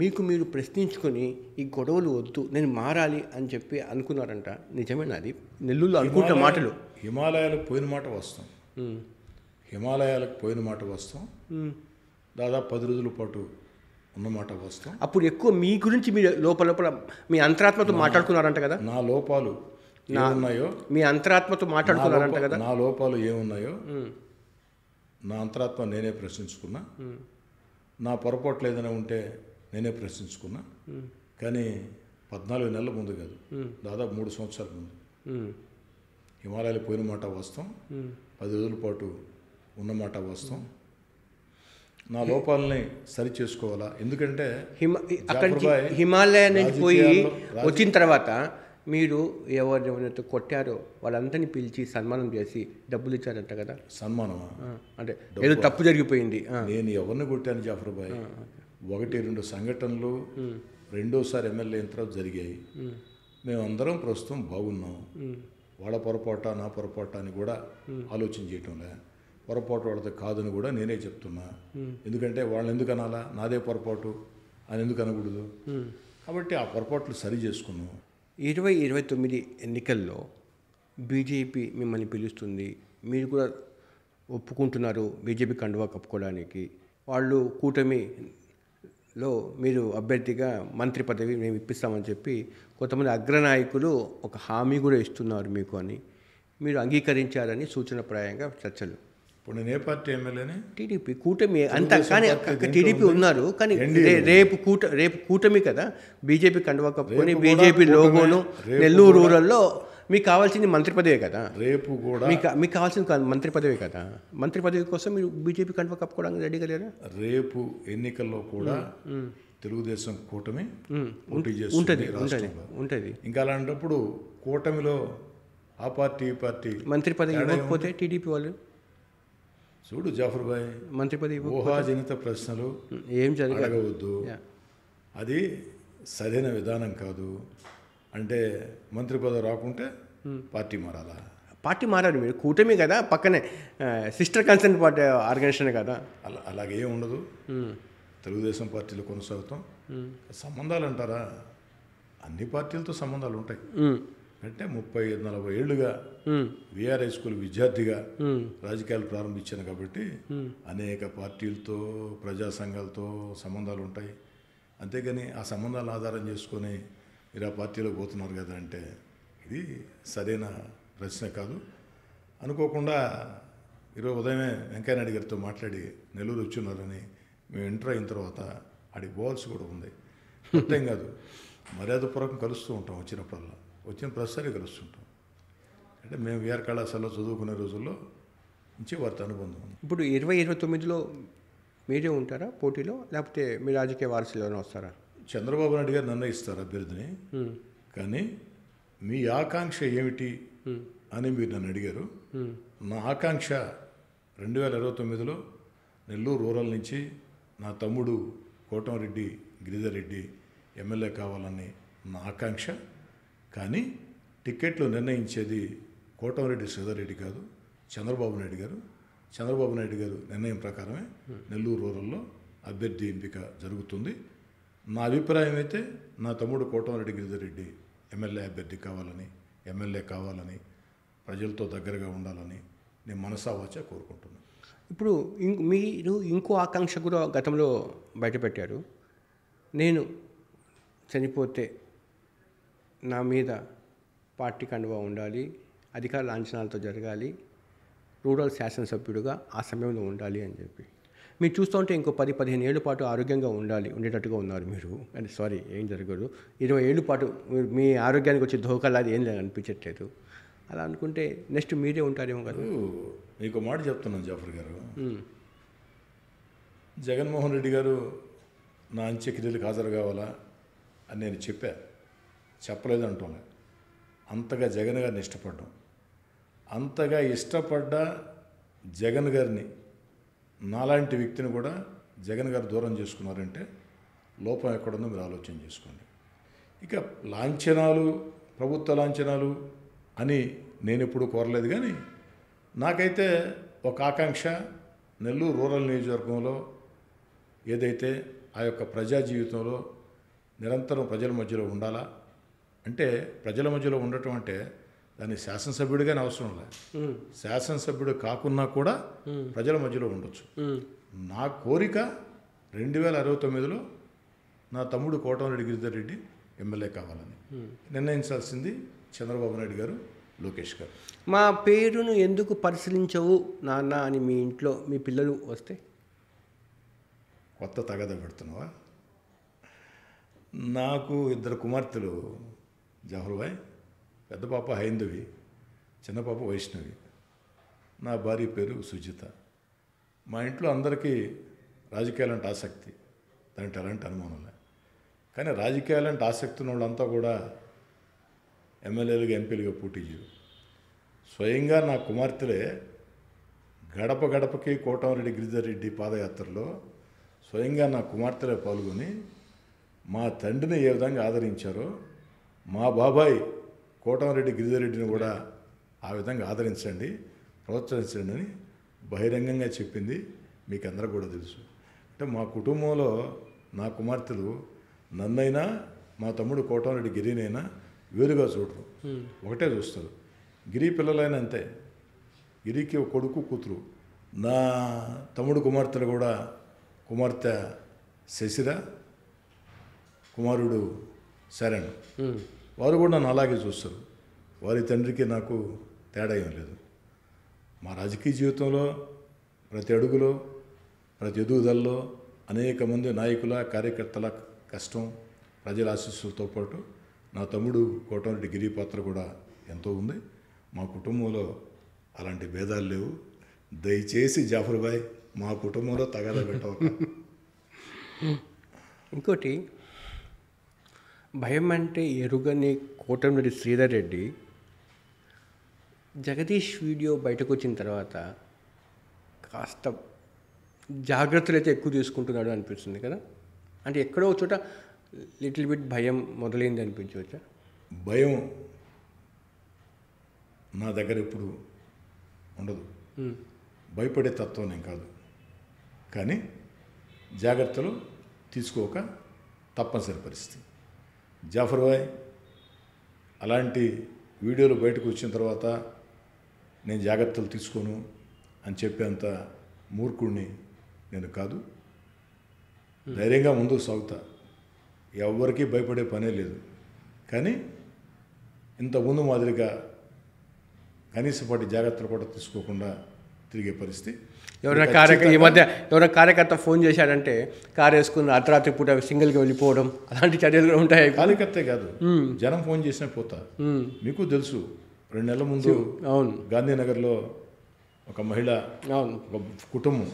మీకు మీరు ప్రశ్నించుకొని ఈ గొడవలు వద్దు, నేను మారాలి అని చెప్పి అనుకున్నారంట. నిజమేనా అది? నెల్లూరులో అనుకుంటున్న మాటలు. హిమాలయాలకు పోయిన మాట వస్తాం, హిమాలయాలకు పోయిన మాట వస్తాం, దాదాపు 10 రోజుల పాటు ఉన్నమాట వస్తాం. అప్పుడు ఎక్కువ మీ గురించి మీరు లోపల మీ అంతరాత్మతో మాట్లాడుకున్నారంట కదా. నా లోపాలు ఏమున్నాయో మీ అంతరాత్మతో మాట్లాడుకున్నారంట కదా. నా లోపాలు ఏమున్నాయో నా అంతరాత్మ నేనే ప్రశ్నించుకున్నా. నా పొరపాట్లు ఏదైనా ఉంటే నేనే ప్రశ్నించుకున్నా. కానీ 14 నెలల ముందు కాదు, దాదాపు 3 సంవత్సరాల ముందు హిమాలయాలు పోయిన మాట వాస్తవం, 10 రోజుల పాటు ఉన్నమాట వాస్తవం. నా లోపాలని సరి చేసుకోవాలా. ఎందుకంటే అక్కడి నుంచి హిమాలయ నుంచి పోయి వచ్చిన తర్వాత మీరు ఎవరినైతే కొట్టారో వాళ్ళందరినీ పిలిచి సన్మానం చేసి డబ్బులు ఇచ్చారంట కదా. సన్మానమా? అంటే ఏదో తప్పు జరిగిపోయింది. నేను ఎవరిని కొట్టాను జాఫర్బాయ్? 1-2 సంఘటనలు రెండోసారి ఎమ్మెల్యే అయిన తర్వాత జరిగాయి. మేమందరం ప్రస్తుతం బాగున్నాం. వాళ్ళ పొరపాట నా పొరపాట అని కూడా ఆలోచన చేయటంలే. పొరపాటు వాళ్ళది కాదని కూడా నేనే చెప్తున్నా. ఎందుకంటే వాళ్ళని ఎందుకు అనాలా? నాదే పొరపాటు అని ఎందుకు అనకూడదు? కాబట్టి ఆ పొరపాట్లు సరి చేసుకున్నాం. 2029 ఎన్నికల్లో బీజేపీ మిమ్మల్ని పిలుస్తుంది, మీరు కూడా ఒప్పుకుంటున్నారు బీజేపీ కండువా కప్పుకోవడానికి. వాళ్ళు కూటమిలో మీరు అభ్యర్థిగా మంత్రి పదవి మేము ఇప్పిస్తామని చెప్పి కొంతమంది అగ్రనాయకులు ఒక హామీ కూడా ఇస్తున్నారు మీకు అని. మీరు అంగీకరించారని సూచనప్రాయంగా చర్చలు. ఇప్పుడు నేను ఏ పార్టీ ఎమ్మెల్యేని? టీడీపీ కూటమి అంతా. కానీ టీడీపీ ఉన్నారు, కానీ రేపు కూటమి కదా. బీజేపీ కండువా కప్పుకొని బీజేపీ లోగోను నెల్లూరు రూరల్లో మీకు కావాల్సింది మంత్రి పదవే కదా. రేపు కూడా మీకు కావాల్సింది మంత్రి పదవే కదా. మంత్రి పదవి కోసం మీరు బీజేపీ కండువా కప్పుకోవడానికి రెడీగా లేరా? రేపు ఎన్నికల్లో కూడా తెలుగుదేశం కూటమి పోటీ ఉంటుంది. ఇంకా అలాంటప్పుడు కూటమిలో ఆ పార్టీ ఈ పార్టీ మంత్రి పదవి ఇవ్వకపోతే టీడీపీ వాళ్ళు చూడు జాఫర్బాయ్, మంత్రి పదవి ఊహాజనిత ప్రశ్నలు ఏం అడగవద్దు. అది సరైన విధానం కాదు. అంటే మంత్రి పదవి రాకుంటే పార్టీ మారాలా? పార్టీ మారారు మీరు. కూటమి కదా, పక్కనే సిస్టర్ కన్సర్న్ పార్టీ ఆర్గనైజేషన్ కదా. అలాగే ఉండదు. తెలుగుదేశం పార్టీలో కొనసాగుతాం. సంబంధాలు అంటారా? అన్ని పార్టీలతో సంబంధాలు ఉంటాయి. అంటే 35-40 ఏళ్లుగా విఆర్ఐ స్కూల్ విద్యార్థిగా రాజకీయాలు ప్రారంభించాను కాబట్టి అనేక పార్టీలతో ప్రజా సంఘాలతో సంబంధాలు ఉంటాయి. అంతేగాని ఆ సంబంధాలను ఆధారం చేసుకొని మీరు ఆ పార్టీలో పోతున్నారు కదా అంటే ఇది సరైన ప్రశ్న కాదు. అనుకోకుండా ఈరోజు ఉదయమే వెంకయ్యనాయుడు గారితో మాట్లాడి నెల్లూరు వచ్చున్నారని మేము ఎంటర్ అయిన తర్వాత ఆడికి పోవాల్సి కూడా ఉంది. మొత్తం కాదు, మర్యాదపూర్వకం కలుస్తూ ఉంటాం. వచ్చిన ప్రతిసారి కలుస్తుంటాం. అంటే మేము విఆర్ కళాశాలలో చదువుకునే రోజుల్లో నుంచి వారితో అనుబంధం ఉంది. ఇప్పుడు 2029లో మీరే ఉంటారా పోటీలో, లేకపోతే మీ రాజకీయ వారసులోనే వస్తారా? చంద్రబాబు నాయుడు గారు నిర్ణయిస్తారు అభ్యర్థిని. కానీ మీ ఆకాంక్ష ఏమిటి అని మీరు నన్ను అడిగారు. నా ఆకాంక్ష 2029లో నెల్లూరు రూరల్ నుంచి నా తమ్ముడు కోటంరెడ్డి గిరిధర్ రెడ్డి ఎమ్మెల్యే కావాలని నా ఆకాంక్ష. కానీ టికెట్లు నిర్ణయించేది కోటంరెడ్డి శ్రీధర్ రెడ్డి కాదు, చంద్రబాబు నాయుడు గారు. చంద్రబాబు నాయుడు గారు నిర్ణయం ప్రకారమే నెల్లూరు రూరల్లో అభ్యర్థి ఎంపిక జరుగుతుంది. నా అభిప్రాయం అయితే నా తమ్ముడు కోటంరెడ్డి గిరిధర్ రెడ్డి ఎమ్మెల్యే కావాలని ప్రజలతో దగ్గరగా ఉండాలని నేను మనసావాచ కోరుకుంటున్నాను. ఇప్పుడు మీరు ఇంకో ఆకాంక్ష కూడా గతంలో బయటపెట్టారు. నేను చనిపోతే నా మీద పార్టీ కండువా ఉండాలి, అధికార లాంఛనాలతో జరగాలి, రూరల్ శాసనసభ్యుడిగా ఆ సమయంలో ఉండాలి అని చెప్పి. మీరు చూస్తూ ఉంటే ఇంకో 10-15 ఏళ్ళ పాటు ఆరోగ్యంగా ఉండేటట్టుగా ఉన్నారు మీరు. అంటే సారీ, ఏం జరగదు. 20 ఏళ్ళ పాటు మీ ఆరోగ్యానికి వచ్చే ధోకాలాది ఏం అనిపించట్లేదు. అలా అనుకుంటే నెక్స్ట్ మీరే ఉంటారేమో కదా. మీకు మాట చెప్తున్నాను జాఫర్ గారు, జగన్మోహన్ రెడ్డి గారు నా అంత్యక్రియలకు హాజరు కావాలా అని నేను చెప్పలేదు అంటున్నా. అంతగా జగన్ గారిని ఇష్టపడ్డాం. అంతగా ఇష్టపడ్డ జగన్ గారిని, నాలాంటి వ్యక్తిని కూడా జగన్ గారు దూరం చేసుకున్నారంటే లోపం ఎక్కడుందో మీరు ఆలోచన చేసుకోండి. ఇక లాంఛనాలు, ప్రభుత్వ లాంఛనాలు అని నేను ఎప్పుడూ కోరలేదు. కానీ నాకైతే ఒక ఆకాంక్ష, నెల్లూరు రూరల్ నియోజకవర్గంలో ఏదైతే ఆ యొక్క ప్రజా జీవితంలో నిరంతరం ప్రజల మధ్యలో ఉండాలా. అంటే ప్రజల మధ్యలో ఉండటం అంటే దాన్ని శాసనసభ్యుడిగానే అవసరం లేదు. శాసనసభ్యుడు కాకున్నా కూడా ప్రజల మధ్యలో ఉండొచ్చు. నా కోరిక 2069లో నా తమ్ముడు కోటంరెడ్డి గిరిధర్ రెడ్డి ఎమ్మెల్యే కావాలని నిర్ణయించాల్సింది చంద్రబాబు నాయుడు గారు, లోకేష్ గారు. మా పేరును ఎందుకు పరిశీలించవు నాన్న అని మీ ఇంట్లో మీ పిల్లలు వస్తే కొత్త తగద పెడుతున్నావా? నాకు 2 కుమార్తెలు జహర్బాయ్. పెద్ద పాప హైందవి, చిన్న పాప వైష్ణవి. నా భార్య పేరు సుజిత. మా ఇంట్లో అందరికీ రాజకీయాలంటే ఆసక్తి, దాంట్లో ఎలాంటి అనుమానం లేదు. కానీ రాజకీయాలంటే ఆసక్తి ఉన్న వాళ్ళంతా కూడా ఎమ్మెల్యేలుగా ఎంపీలుగా పోటీ చేయరు. స్వయంగా నా కుమార్తెలే గడప గడపకి కోటమిరెడ్డి గిరిధర్ రెడ్డి పాదయాత్రలో స్వయంగా నా కుమార్తెలే పాల్గొని మా తండ్రిని ఏ విధంగా ఆదరించారో మా బాబాయ్ కోటమిరెడ్డి గిరిధర్ రెడ్డిని కూడా ఆ విధంగా ఆదరించండి, ప్రోత్సహించండి అని బహిరంగంగా చెప్పింది మీకు అందరూ కూడా తెలుసు. అంటే మా కుటుంబంలో నా కుమార్తెలు నన్నైనా మా తమ్ముడు కోటమిరెడ్డి గిరినైనా వేరుగా చూడరు, ఒకటే చూస్తారు. గిరి పిల్లలైనా అంతే, గిరికి ఒక కొడుకు కూతురు. నా తమ్ముడు కుమార్తెలు కూడా కుమార్తె శశిర, కుమారుడు శరణ్, వారు కూడా నన్ను అలాగే చూస్తారు. వారి తండ్రికి నాకు తేడా ఏం లేదు. మా రాజకీయ జీవితంలో ప్రతి అడుగులో ప్రతి ఎదుగుదలలో అనేక మంది నాయకుల కార్యకర్తల కష్టం, ప్రజల ఆశీస్సులతో పాటు నా తమ్ముడు కోటమిరెడ్డి గిరి పాత్ర కూడా ఎంతో ఉంది. మా కుటుంబంలో అలాంటి భేదాలు లేవు. దయచేసి జాఫర్ భాయ్ మా కుటుంబంలో తగాదా పెట్టవు. ఇంకోటి, భయం అంటే ఎరుగని కోటమిరెడ్డి శ్రీధర్ రెడ్డి జగదీష్ వీడియో బయటకు వచ్చిన తర్వాత కాస్త జాగ్రత్తలు అయితే ఎక్కువ తీసుకుంటున్నాడు అనిపిస్తుంది కదా. అంటే ఎక్కడో చోట లిటిల్ బిట్ భయం మొదలైంది అనిపించవచ్చా? భయం నా దగ్గర ఎప్పుడు ఉండదు, భయపడే తత్వం నేను కాదు. కానీ జాగ్రత్తలు తీసుకోక తప్పనిసరి పరిస్థితి. జాఫర్ భాయ్ అలాంటి వీడియోలు బయటకు వచ్చిన తర్వాత నేను జాగ్రత్తలు తీసుకోను అని చెప్పేంత మూర్ఖుడిని నేను కాదు. ధైర్యంగా ముందుకు సాగుతా, ఎవరికీ భయపడే పనే లేదు. కానీ ఇంత ముందు మాదిరిగా కనీసపాటి జాగ్రత్తలు కూడా తీసుకోకుండా తిరిగే పరిస్థితి. ఈ మధ్య ఎవరైనా కార్యకర్త ఫోన్ చేశాడంటే కారు వేసుకుని అర్ధరాత్రి పూట సింగిల్గా వెళ్ళిపోవడం, అలాంటి చర్యలు కూడా ఉంటాయి. కార్యకర్తే కాదు, జనం ఫోన్ చేసినా పోతా. మీకు తెలుసు, 2 నెలల ముందు అవును గాంధీనగర్లో ఒక మహిళ, ఒక కుటుంబం,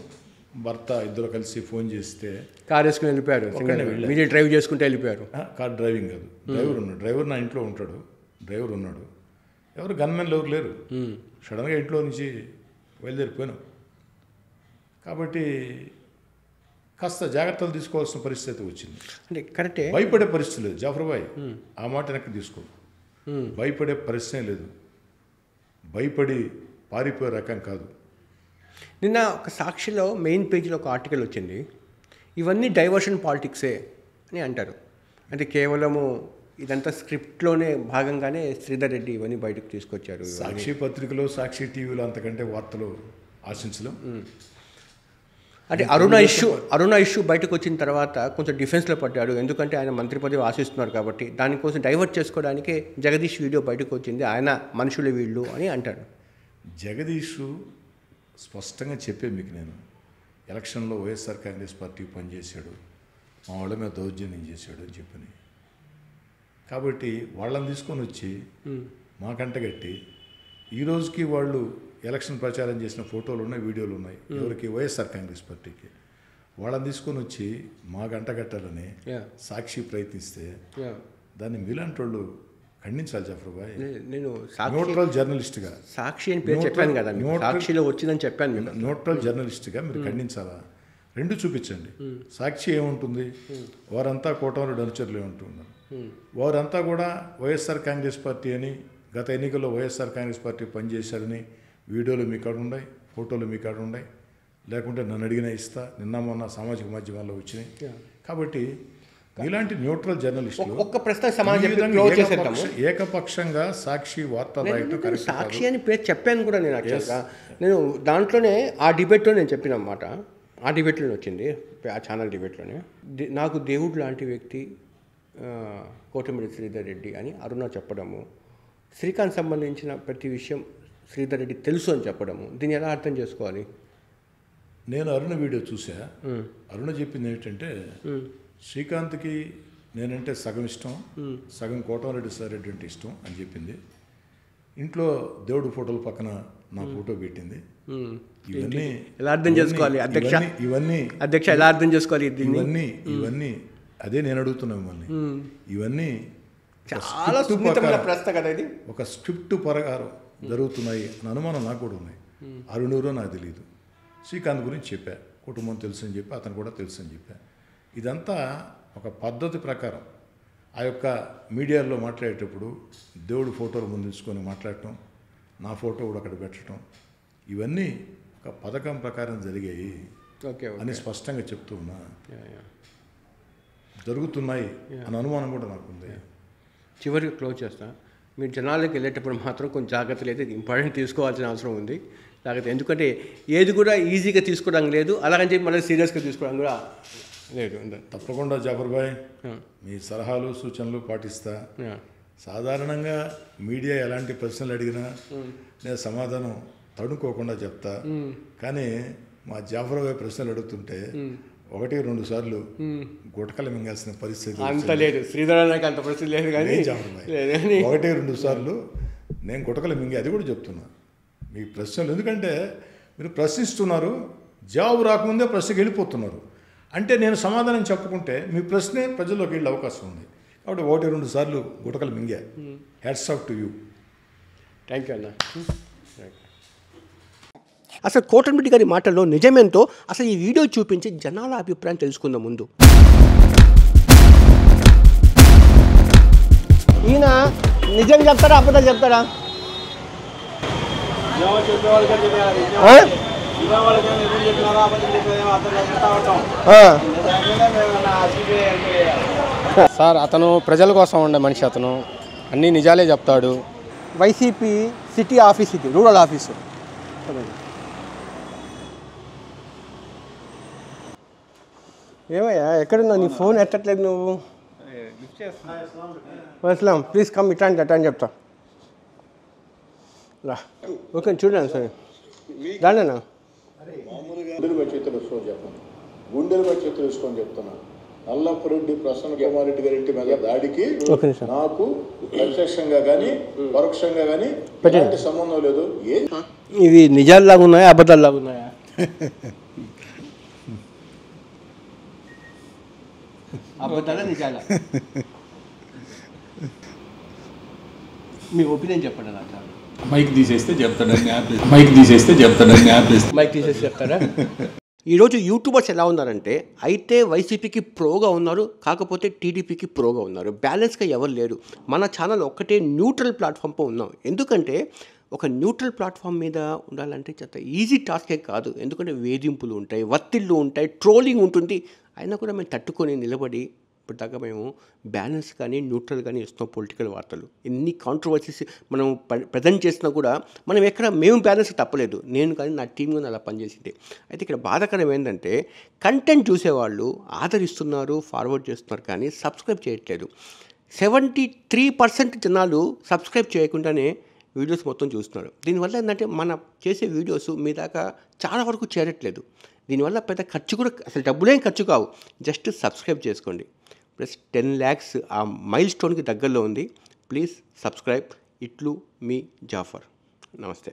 భర్త ఇద్దరు కలిసి ఫోన్ చేస్తే కారు వేసుకుని వెళ్ళిపోయారు. మీరు డ్రైవ్ చేసుకుంటే వెళ్ళిపోయారు. కార్ డ్రైవింగ్ కాదు, డ్రైవర్ ఉన్నాడు. డ్రైవర్ నా ఇంట్లో ఉంటాడు, డ్రైవర్ ఉన్నాడు. ఎవరు గన్మెన్లు ఎవరు లేరు. సడన్గా ఇంట్లో నుంచి బయలుదేరిపోయాను. కాబట్టి కాస్త జాగ్రత్తలు తీసుకోవాల్సిన పరిస్థితి వచ్చింది. అంటే కరెక్టే, భయపడే పరిస్థితి లేదు. జాఫర్ భాయ్ ఆ మాట వెనక్కి తీసుకో, భయపడే పరిస్థితి లేదు. భయపడి పారిపోయే రకం కాదు. నిన్న ఒక సాక్షిలో మెయిన్ పేజీలో ఒక ఆర్టికల్ వచ్చింది, ఇవన్నీ డైవర్షన్ పాలిటిక్సే అని అంటారు. అంటే కేవలము ఇదంతా స్క్రిప్ట్లోనే భాగంగానే శ్రీధర్ రెడ్డి ఇవన్నీ బయటకు తీసుకొచ్చారు. సాక్షి పత్రికలో, సాక్షి టీవీలో అంతకంటే వార్తలు ఆశించలేం. అంటే అరుణ ఇష్యూ బయటకు వచ్చిన తర్వాత కొంచెం డిఫెన్స్లో పడ్డాడు, ఎందుకంటే ఆయన మంత్రి పదవి ఆశిస్తున్నారు కాబట్టి. దానికోసం డైవర్ట్ చేసుకోవడానికే జగదీష్ వీడియో బయటకు వచ్చింది, ఆయన మనుషులు వీళ్ళు అని అంటాడు. జగదీష్ స్పష్టంగా చెప్పే మీకు నేను ఎలక్షన్లో వైఎస్ఆర్ కాంగ్రెస్ పార్టీ పనిచేశాడు, మా వాళ్ళ మీద దౌర్జన్యం చేశాడు అని చెప్పని. కాబట్టి వాళ్ళని తీసుకొని వచ్చి మాకంటగట్టి ఈ రోజుకి వాళ్ళు ఎలక్షన్ ప్రచారం చేసిన ఫోటోలు ఉన్నాయి, వీడియోలు ఉన్నాయి. ఎవరికి? వైఎస్ఆర్ కాంగ్రెస్ పార్టీకి. వాళ్ళని తీసుకొని వచ్చి మా గంటగట్టాలని సాక్షి ప్రయత్నిస్తే దాన్ని మీలాంటి వాళ్ళు ఖండించాలి. జాఫర్ భాయ్, నేను న్యూట్రల్ జర్నలిస్ట్గా, సాక్షి అని పేరు చెప్పాను కదా, సాక్షిలో వచ్చిందని చెప్పాను. న్యూట్రల్ జర్నలిస్ట్గా మీరు ఖండించాలా? రెండు చూపించండి. సాక్షి ఏముంటుంది, వారంతా కోటమిరెడ్డి అనుచరులు ఏముంటున్నారు, వారంతా కూడా వైఎస్ఆర్ కాంగ్రెస్ పార్టీ అని, గత ఎన్నికల్లో వైఎస్ఆర్ కాంగ్రెస్ పార్టీ పనిచేశారని వీడియోలు మీ కాడ ఉన్నాయి, ఫోటోలు మీ కాడ ఉన్నాయి. లేకుంటే నన్ను అడిగినా ఇస్తా, నిన్న మొన్న సామాజిక మాధ్యమాల్లో వచ్చినాయి. కాబట్టి ఇలాంటి న్యూట్రల్ జర్నలిస్టులు ఒక్క ప్రశ్న సమాజం ఏకపక్షంగా సాక్షి వార్త రాయటం సాక్షి అని పేరు చెప్పాను కూడా నేను. యాక్చువల్గా నేను దాంట్లోనే ఆ డిబేట్లో నేను చెప్పిన అన్నమాట, ఆ డిబేట్లోనే వచ్చింది, ఆ ఛానల్ డిబేట్లోనే. నాకు దేవుడు లాంటి వ్యక్తి కోటమిరెడ్డి శ్రీధర్ రెడ్డి అని అరుణ చెప్పడము, శ్రీకాంత్ సంబంధించిన ప్రతి విషయం శ్రీధర్ రెడ్డి తెలుసు అని చెప్పడము, దీన్ని ఎలా అర్థం చేసుకోవాలి? నేను అరుణ వీడియో చూసా. అరుణ చెప్పింది ఏంటంటే, శ్రీకాంత్కి నేనంటే సగం ఇష్టం, సగం కోటమిరెడ్డి రెడ్డి అంటే ఇష్టం అని చెప్పింది. ఇంట్లో దేవుడి ఫోటోల పక్కన నా ఫోటో పెట్టింది. ఇవన్నీ ఎలా అర్థం చేసుకోవాలి అధ్యక్ష? ఇవన్నీ అధ్యక్ష ఎలా అర్థం చేసుకోవాలి? ఇవన్నీ అదే నేను అడుగుతున్నా మిమ్మల్ని. ఇవన్నీ చాలా సున్నితమైన ప్రశ్న కదా ఇది. ఒక స్క్రిప్ట్ ప్రకారం జరుగుతున్నాయి అని అనుమానం నాకు కూడా ఉన్నాయి. అరుణూరో నాకు తెలియదు. శ్రీకాంత్ గురించి చెప్పా, కుటుంబం తెలుసు అని చెప్పి, అతను కూడా తెలుసు అని చెప్పా. ఇదంతా ఒక పద్ధతి ప్రకారం ఆ యొక్క మీడియాలో మాట్లాడేటప్పుడు దేవుడు ఫోటోలు ముందుకొని మాట్లాడటం, నా ఫోటో కూడా అక్కడ పెట్టడం, ఇవన్నీ ఒక పథకం ప్రకారం జరిగాయి అని స్పష్టంగా చెప్తూ ఉన్నా. జరుగుతున్నాయి అని అనుమానం కూడా నాకుంది. చివరికి క్లోజ్ చేస్తా. మీరు జనాలకు వెళ్ళేటప్పుడు మాత్రం కొంచెం జాగ్రత్తలు అయితే ఇంపార్టెంట్ తీసుకోవాల్సిన అవసరం ఉంది. జాగ్రత్త, ఎందుకంటే ఏది కూడా ఈజీగా తీసుకోవడం లేదు, అలాగని చెప్పి మళ్ళీ సీరియస్గా తీసుకోవడం కూడా లేదు. తప్పకుండా జాఫర్ భాయ్, మీ సలహాలు సూచనలు పాటిస్తా. సాధారణంగా మీడియా ఎలాంటి ప్రశ్నలు అడిగినా నేను సమాధానం తడుకోకుండా చెప్తా. కానీ మా జాఫర్ భాయ్ ప్రశ్నలు అడుగుతుంటే 1-2 సార్లు గుటకలు మింగాల్సిన పరిస్థితి అంత లేదు. శ్రీధరానికి అంత పరిస్థితి లేదు, కానీ 1-2 సార్లు నేను గుటకలు మింగి అది కూడా చెప్తున్నా. మీ ప్రశ్నలు ఎందుకంటే మీరు ప్రశ్నిస్తున్నారు, జవాబు రాకముందే ప్రశ్నకి వెళ్ళిపోతున్నారు. అంటే నేను సమాధానం చెప్పుకుంటే మీ ప్రశ్నే ప్రజల్లోకి వెళ్ళే అవకాశం ఉంది. కాబట్టి 1-2 సార్లు గుటకలు మింగా. Hats off to you. Thank you అన్న. అసలు కోటమిరెడ్డి గారి మాటల్లో నిజమేంతో అసలు ఈ వీడియో చూపించి జనాల అభిప్రాయం తెలుసుకుందాం ముందు. ఈయన నిజం చెప్తారా అబద్ధం చెప్తారా? సార్, అతను ప్రజల కోసం ఉండే మనిషి, అతను అన్ని నిజాలే చెప్తాడు. వైసీపీ సిటీ ఆఫీస్, ఇది రూరల్ ఆఫీసు. ఏమయ్యా ఎక్కడున్నా? నీ ఫోన్ ఎత్తట్లేదు నువ్వు. అస్లాం, ప్లీజ్ కమ్ ఇటాంటి అటాంటి చెప్తా. రా, ఓకే చూడండి సార్. దాండేనా గుండెలు బట్టి చేతులు వేసుకొని చెప్తున్నా. నల్లపురెడ్డి ప్రసన్న కుమార్ రెడ్డి గారి ఇంటి మీద దాడికి నాకు ప్రత్యక్షంగా కానీ పరోక్షంగా కానీ ఎలాంటి సంబంధం లేదు. ఇవి నిజాల్లాగా ఉన్నాయా అబద్ధాల్లాగా ఉన్నాయా? అబద్ధాలా నిజాలా? మీ ఒపీనియన్ చెప్పండి. నాకు మైక్ తీసేస్తే చెప్తారా? ఈరోజు యూట్యూబర్స్ ఎలా ఉన్నారంటే, అయితే వైసీపీకి ప్రోగా ఉన్నారు, కాకపోతే టీడీపీకి ప్రోగా ఉన్నారు. బ్యాలెన్స్గా ఎవరు లేరు. మన ఛానల్ ఒక్కటే న్యూట్రల్ ప్లాట్ఫామ్పై ఉన్నాం. ఎందుకంటే ఒక న్యూట్రల్ ప్లాట్ఫామ్ మీద ఉండాలంటే చాలా ఈజీ టాస్కే కాదు. ఎందుకంటే వేధింపులు ఉంటాయి, ఒత్తిళ్ళు ఉంటాయి, ట్రోలింగ్ ఉంటుంది. అయినా కూడా మేము తట్టుకొని నిలబడి ఇప్పటిదాకా మేము బ్యాలెన్స్ కానీ న్యూట్రల్ కానీ ఇస్తున్నాం. పొలిటికల్ వార్తలు ఎన్ని కాంట్రవర్సీస్ మనం ప్రజెంట్ చేసినా కూడా మేము బ్యాలెన్స్ తప్పలేదు. నేను కానీ నా టీం కానీ అలా పనిచేసింది. అయితే ఇక్కడ బాధాకరం ఏంటంటే, కంటెంట్ చూసేవాళ్ళు ఆదరిస్తున్నారు, ఫార్వర్డ్ చేస్తున్నారు, కానీ సబ్స్క్రైబ్ చేయట్లేదు. 73% జనాలు సబ్స్క్రైబ్ చేయకుండానే వీడియోస్ మొత్తం చూస్తున్నారు. దీనివల్ల ఏంటంటే మన చేసే వీడియోస్ మీ దాకా చాలా వరకు చేరట్లేదు. దీనివల్ల పెద్ద ఖర్చు కూడా, అసలు డబ్బులేం ఖర్చు కావు, జస్ట్ సబ్స్క్రైబ్ చేసుకోండి. ప్లస్ 10 lakhs ఆ మైల్ స్టోన్కి దగ్గరలో ఉంది. Please subscribe. ఇట్లు మీ జాఫర్. నమస్తే.